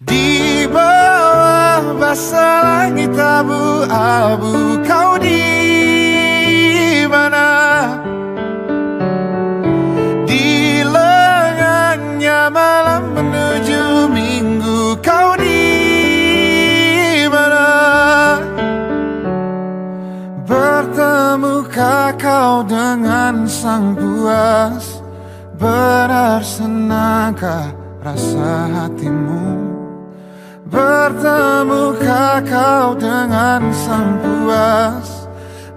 Speaker 1: Di bawah basah langit abu-abu, kau di mana? Di lengannya malam menuju minggu, kau di mana? Bertemukah kau dengan sang puas? Benar senangkah rasa hatimu? Bertemukah kau dengan sang puas?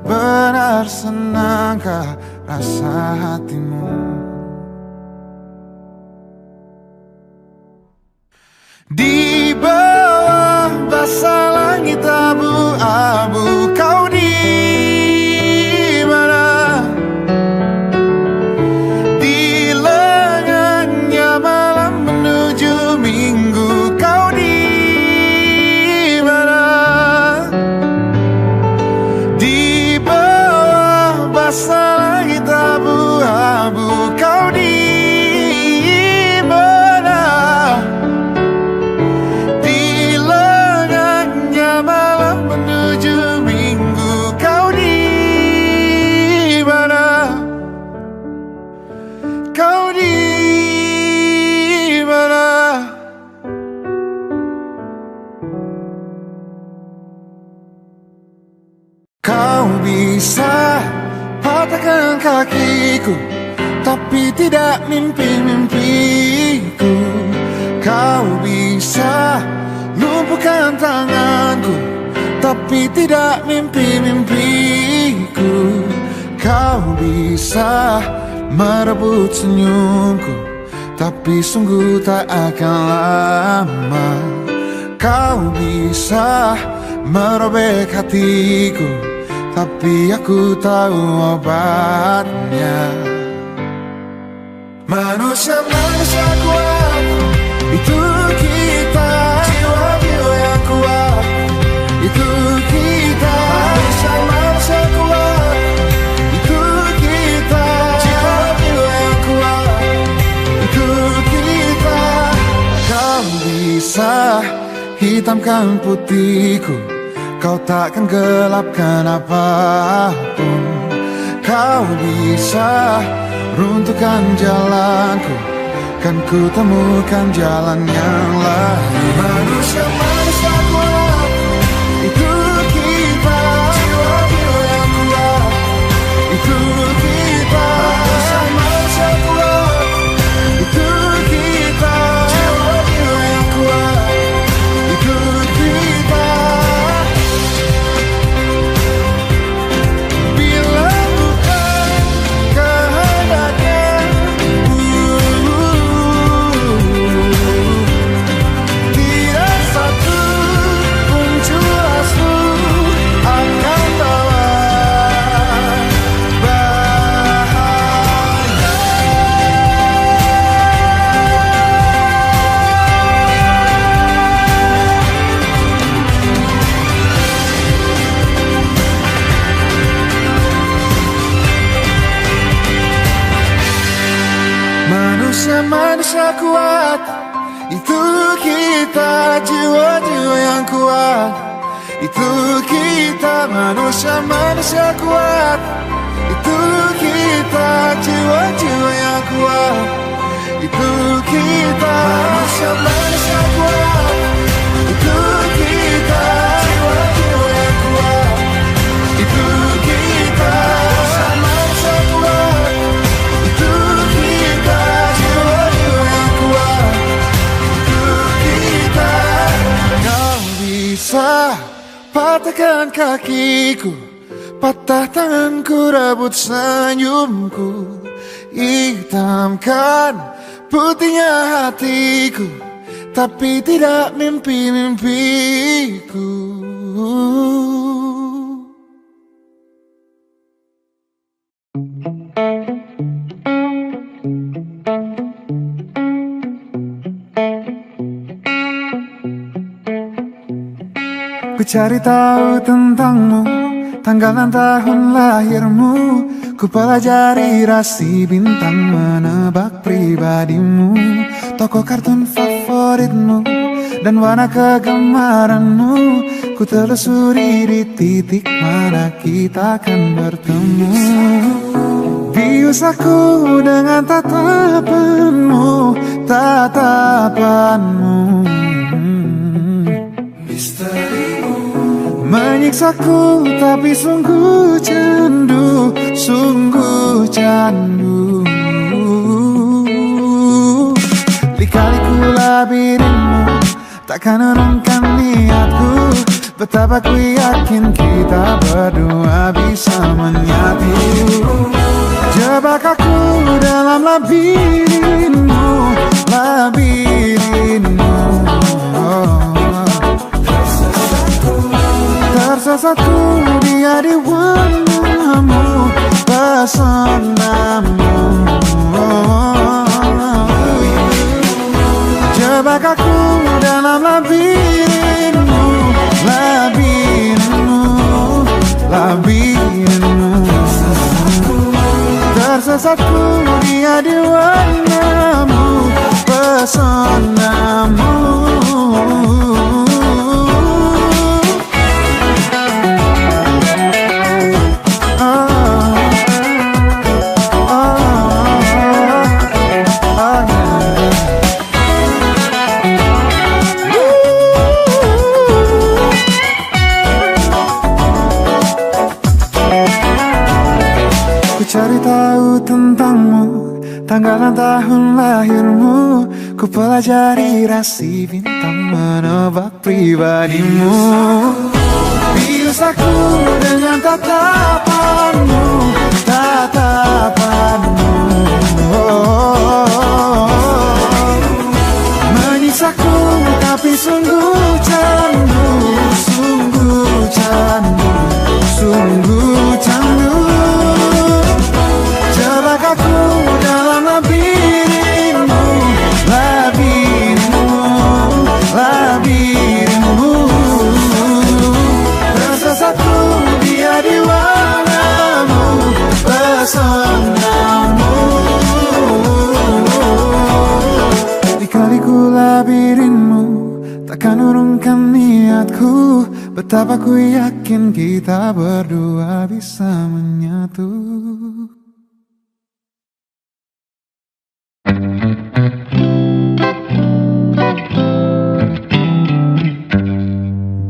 Speaker 1: Benar senangkah rasa hatimu? Di bawah basah langit abu-abu, kau di mana? Di lengannya malam menuju minggu, kau di mana? Di bisa patahkan kakiku, tapi tidak mimpi-mimpiku. Kau bisa lumpuhkan tanganku, tapi tidak mimpi-mimpiku. Kau bisa merebut senyumku, tapi sungguh tak akan lama. Kau bisa merobek hatiku, tapi aku tahu obatnya. Manusia-manusia kuat, itu kita. Jiwa-jiwa yang kuat, itu kita. Manusia-manusia kuat, itu kita. Jiwa-jiwa yang kuat, itu kita. Kau bisa hitamkan putihku, kau takkan gelapkan apapun. Kau bisa runtuhkan jalanku, kan ku temukan jalan yang lain. Manusia-manusia kuat, itu kita. Jiwa-jiwa yang kuat, itu kita. Manusia-manusia kuat, itu kita. Jiwa-jiwa yang kuat, itu kita. Bila bukan kehendaknya, tidak satu pun jelasmu akan bawa bahaya. Manusia-manusia kuat, itu kita. Jiwa-jiwa yang kuat, itu kita. Manusia-manusia kuat, itu kita. Jiwa-jiwa yang kuat, itu kita. Manusia-manusia kuat, itu kita. Jiwa-jiwa yang kuat, itu kita. Manusia-manusia kuat, itu kita. Jiwa-jiwa yang kuat, itu kita. Kau bisa patahkan kakiku, patah tanganku, rebut senyumku, hitamkan putihnya hatiku, tapi tidak mimpi-mimpiku. Ku cari tahu tentangmu, tanggal dan tahun lahirmu. Ku pelajari rasi bintang, menebak pribadimu, tokoh kartun favoritmu, dan warna kegemaranmu. Ku telusuri di titik mana kita akan bertemu. Bius aku dengan tatapanmu, tatapanmu. Menyiksaku tapi sungguh candu, sungguh candu. Lika-liku labirinmu takkan urungkan niatku. Betapa ku yakin kita berdua bisa menyatu. Jebak aku dalam labirinmu, labirinmu. Tersesatku dia di warnamu, pesonamu. Jebak aku dalam labirinmu, labirinmu, labirinmu. Tersesatku dia di warnamu, pesonamu. cari tahu tentangmu, tanggal dan tahun lahirmu. Ku pelajari rasi bintang menebak pribadimu. Biasaku dengan tatapanmu, tatapanmu. Menyiksaku tapi sungguh candu, sungguh candu, sungguh candu. Jebak aku dalam labirinmu, labirinmu, labirinmu. Tersesatku dia di warnamu, pesonamu. Dikaliku labirinmu, takkan urungkan niatku. Betapa ku yakin kita berdua bisa menyatu.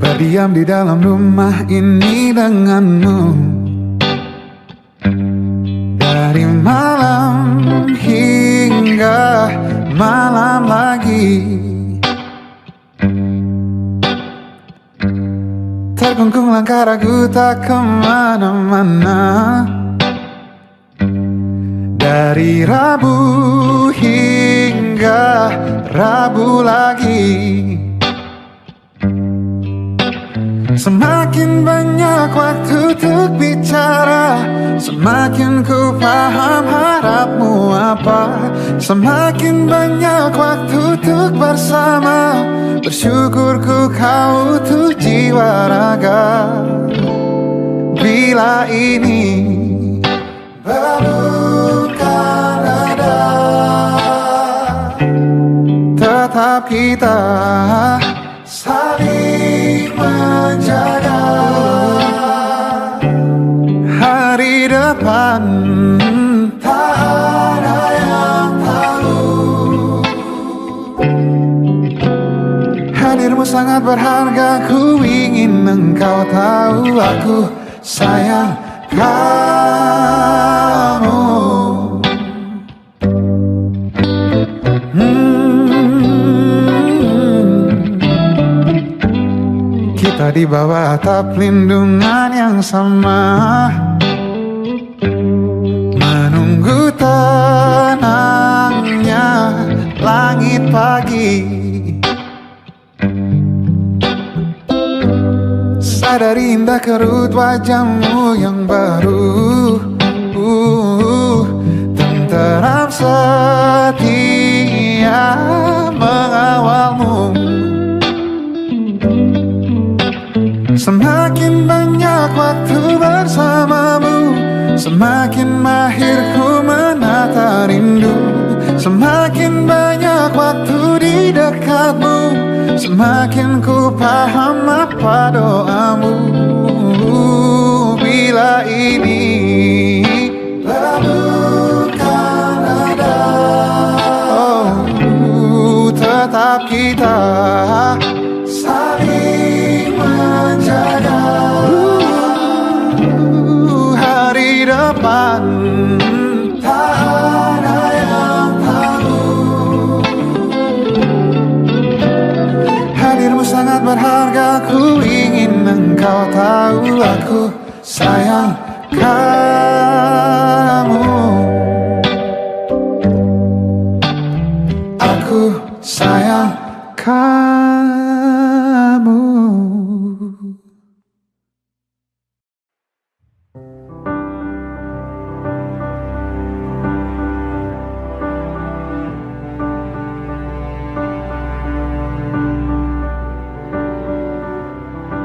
Speaker 1: Berdiam di dalam rumah ini denganmu, dari malam hingga malam lagi. Terkungkung langkah ragu tak kemana-mana, dari Rabu hingga Rabu lagi. Semakin banyak waktu untuk bicara, semakin ku paham harapmu apa. Semakin banyak waktu untuk bersama, bersyukurku kau tuh jiwa raga. Bila ini bukan ada, tetap kita saling menjaga. Hari depan tak ada yang tahu. Hadirmu sangat berharga, ku ingin engkau tahu. Aku sayang kamu. Kita di bawah atap lindungan yang sama, menunggu tenangnya langit pagi. Sadari indah kerut wajahmu yang baru, tenteram setia mengawalmu. Semakin banyak waktu bersamamu, semakin mahir ku menata rindu. Semakin banyak waktu di dekatmu, semakin ku paham apa doamu. Bila ini bukan ada, oh, tetap kita saling menjaga. Hari depan tak ada yang tahu. Hadirmu sangat berharga, ku ingin engkau tahu. Aku sayang kamu. Aku sayang kamu.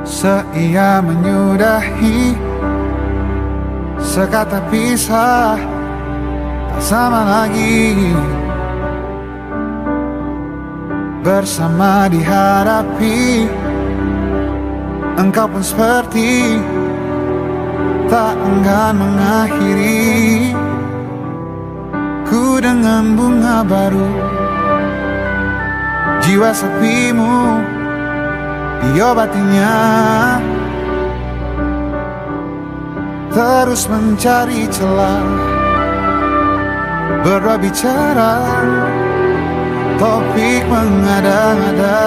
Speaker 1: Seia menyudahi, sekata pisah, tak sama lagi. Bersama dihadapi, engkau pun seperti tak enggan mengakhiri. Ku dengan bunga baru, jiwa sepimu diobatinya. terus mencari celah, berbicara topik mengada-ngada.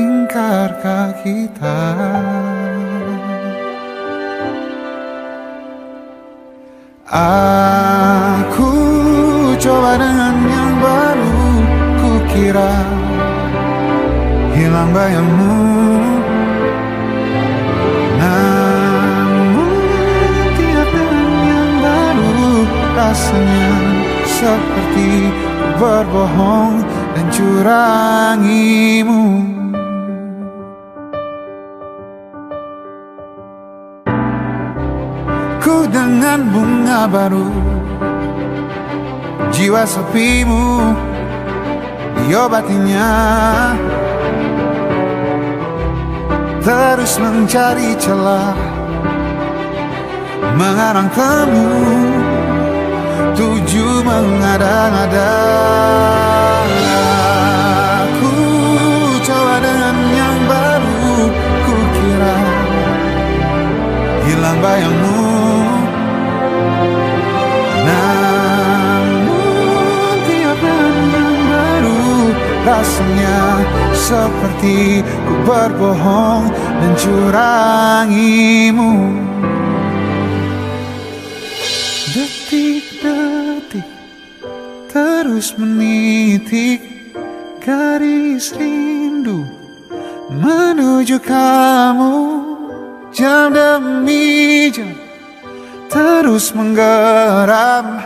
Speaker 1: Ingkarkah kita? Aku coba dengan yang baru, kukira hilang bayangmu. Namun tiap dengan yang baru, rasanya seperti berbohong dan curangimu. Ku dengan bunga baru, jiwa sepimu diobatinya, terus mencari celah, mengarang temu, tuju mengada-ngada. Ku coba dengan yang baru, kukira hilang bayangmu. Namun tiap dengan yang baru, rasanya seperti ku berbohong dan curangimu. Detik-detik terus menitik garis rindu menuju kamu. Jam demi jam terus menggeram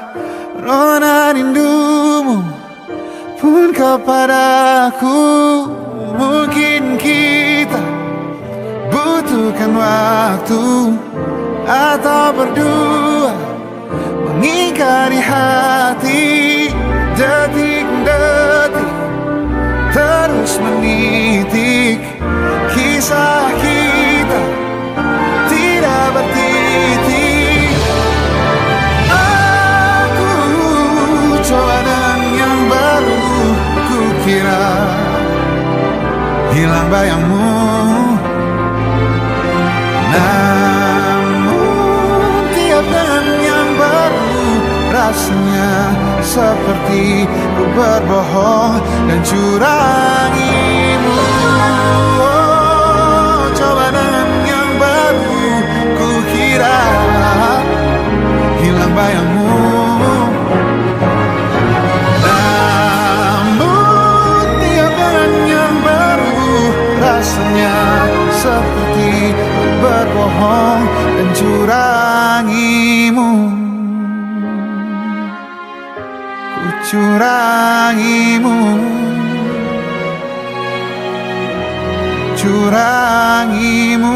Speaker 1: rona rindumu pun kepadaku. Mungkin kita butuhkan waktu atau berdua mengingkari hati. Detik-detik terus menitik kisah kita tidak bertitik. Aku coba dengan yang baru, kukira hilang bayangmu. Namun tiap dengan yang baru, rasanya seperti ku berbohong dan curangimu. Oh, coba dengan yang baru, kukira hilang bayangmu. Namun tiap dengan yang baru, rasanya seperti ku berbohong dan curangimu. Curangimu, curangimu.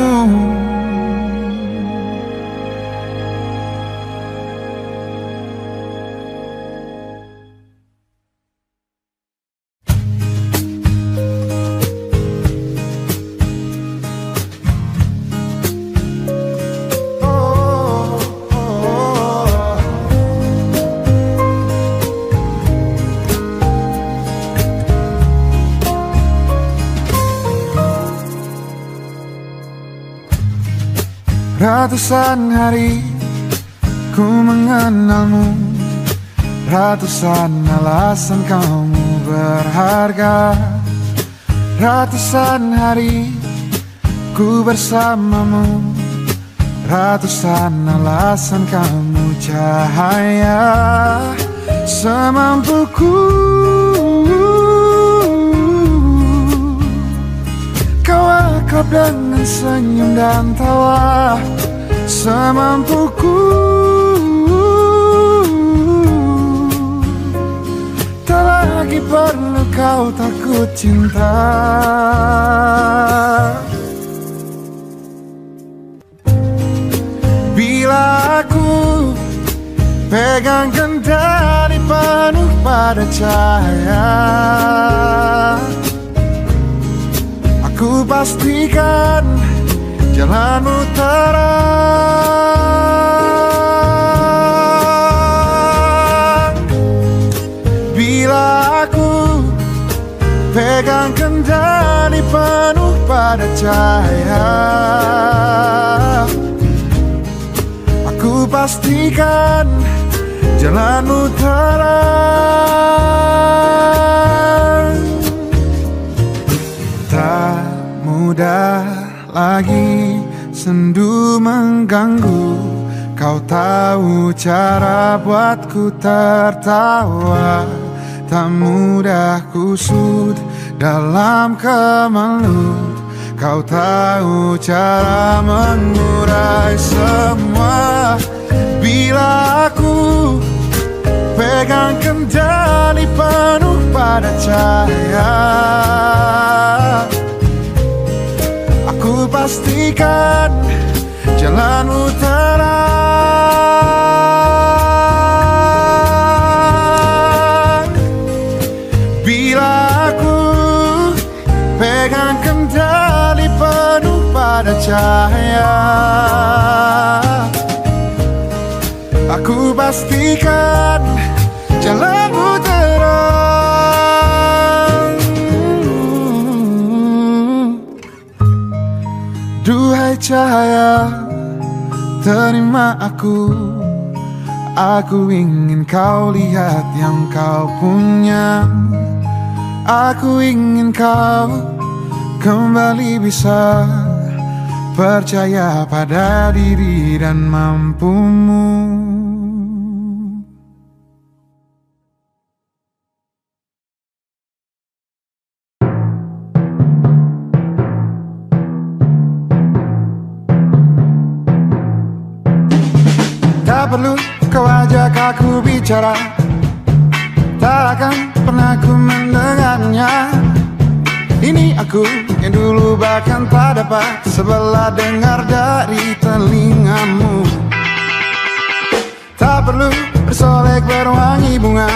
Speaker 1: Ratusan hari ku mengenalmu, ratusan alasan kamu berharga. Ratusan hari ku bersamamu, ratusan alasan kamu cahaya. Semampuku kau akrab dengan senyum dan tawa. Semampuku tak lagi perlu kau takut cinta. Bila aku pegang kendali penuh pada cahaya, aku pastikan jalanmu terang. Bila aku pegang kendali penuh pada pada cahaya. Aku pastikan jalanmu terang. Tak mudah lagi sendu mengganggu. Kau tahu cara buatku tertawa. Tak mudah kusut dalam kemelut. Kau tahu cara mengurai semua. Bila aku pegang kendali penuh pada cahaya, aku pastikan jalanmu terang. Bila aku pegang kendali penuh pada cahaya, aku pastikan jalanmu terang. Duhai cahaya, terima aku. Aku ingin kau lihat yang kau punya. Aku ingin kau kembali bisa percaya pada diri dan mampumu. Tak perlu kau ajak aku bicara, tak akan pernah ku mendengarnya. Ini aku yang dulu bahkan tak dapat sebelah dengar dari telingamu. Tak perlu bersolek berwangi bunga,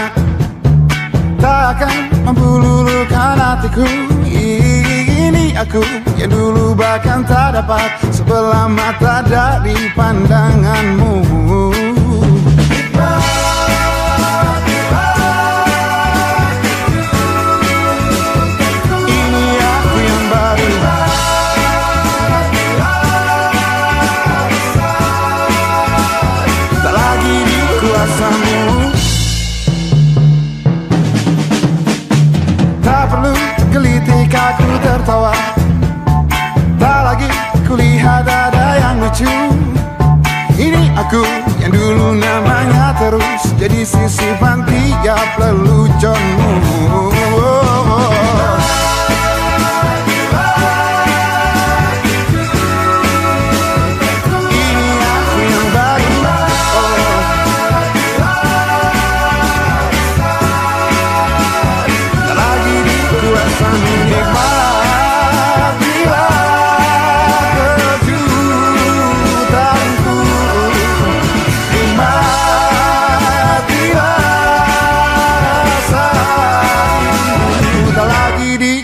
Speaker 1: tak akan mampu luluhkan hatiku. Ini aku yang dulu bahkan tak dapat sebelah mata dari pandanganmu. Tak perlu gelitik aku tertawa, tak lagi kulihat ada yang lucu. Ini aku yang dulu namanya terus jadi sisipan tiap leluconmu.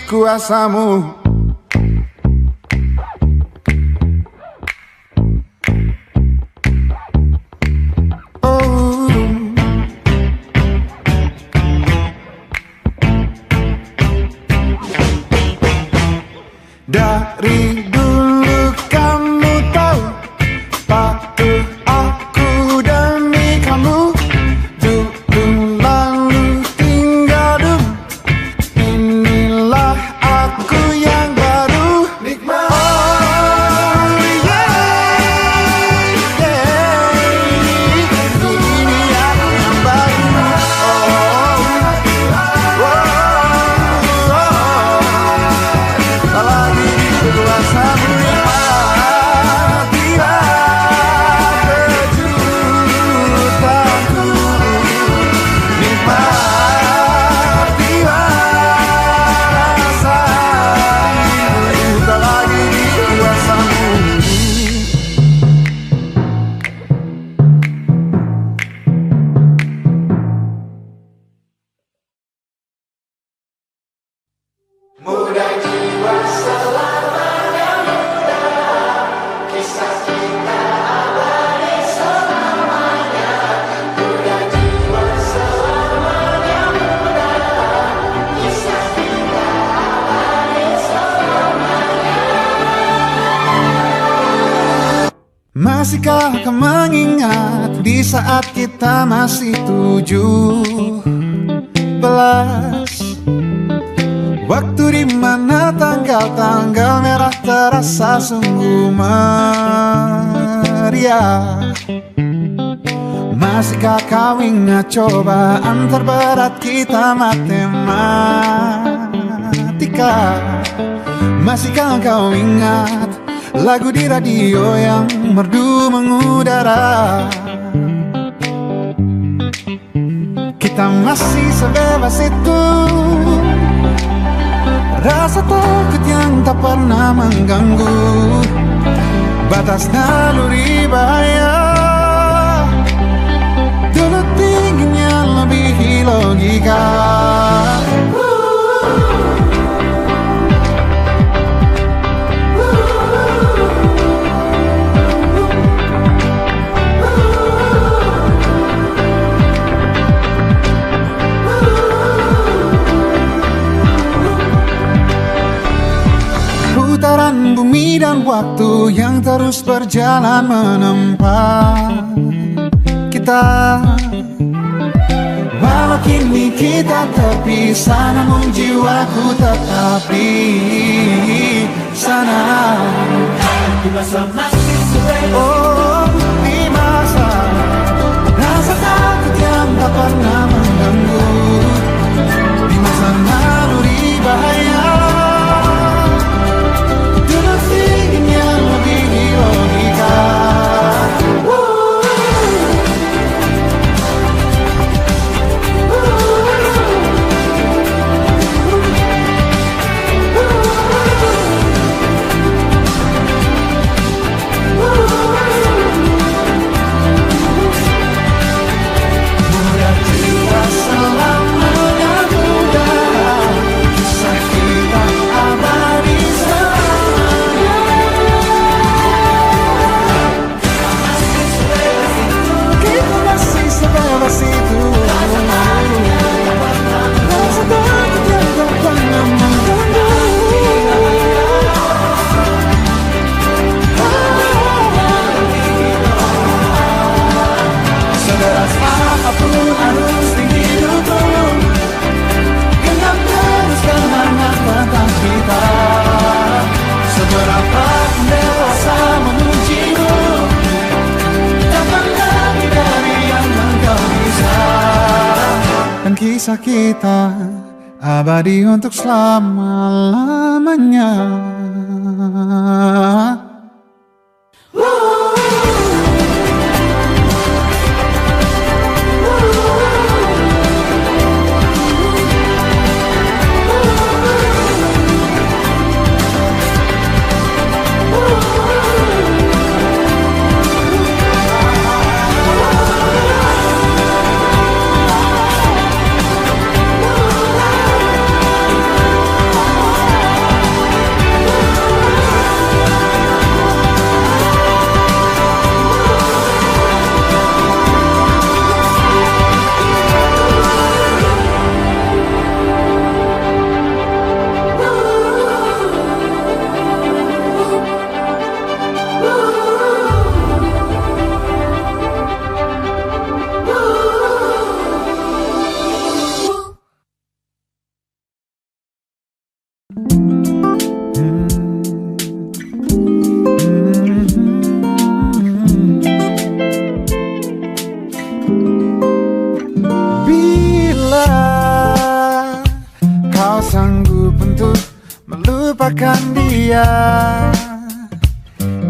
Speaker 1: Kuasamu. Oh, dari dulu kamu tahu patuh aku demi kamu. Dulu lalu tinggal dulu. Inilah aku yang baru. Nikmat. Oh yeah, yeah. Ini aku yang baru. Oh, oh, oh. Tak lagi di kuasa. Masihkah kau mengingat di saat kita masih 17? Waktu dimana tanggal-tanggal merah terasa sungguh meriah. Masihkah kau ingat cobaan terberat kita matematika? Masihkah kau ingat lagu di radio yang merdu mengudara? Kita masih sebebas itu, rasa takut yang tak pernah mengganggu batas naluri bahaya. Dulu tingginya lebihi logika. Putaran bumi dan waktu yang terus berjalan menempa kita. Walau kini kita terpisah, namun jiwaku tetap di sana. Di masa masih sebebas, oh, di masa rasa takut yang tak pernah mengganggu, di masa naluri bahaya. Kisah kita abadi untuk selama-lamanya. Lupakan dia,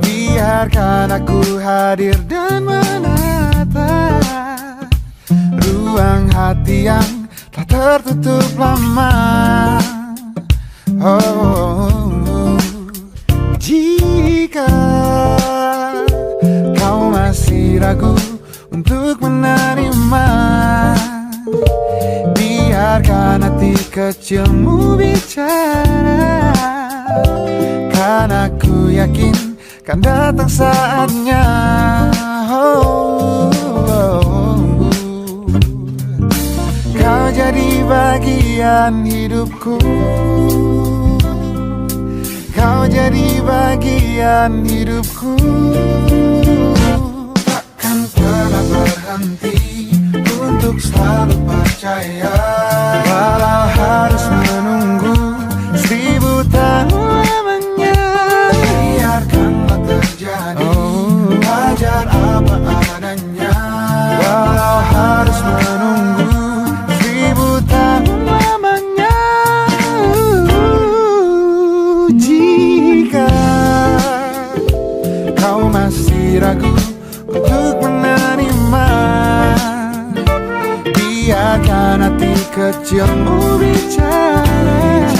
Speaker 1: biarkan aku hadir dan menata ruang hati yang telah tertutup lama. Oh, jika kau masih ragu untuk menerima, biarkan hati kecilmu bicara. Karena aku yakin kan datang saatnya. Kau jadi bagian hidupku. kau jadi bagian hidupku. Takkan pernah berhenti untuk selalu percaya, walau harus menunggu 1000 tahun lamanya. Biarkanlah terjadi, wajar apa adanya, walau harus menunggu 1000 tahun lamanya. Jika kau masih ragu untuk menerima, biarkan hati kecilmu bicara.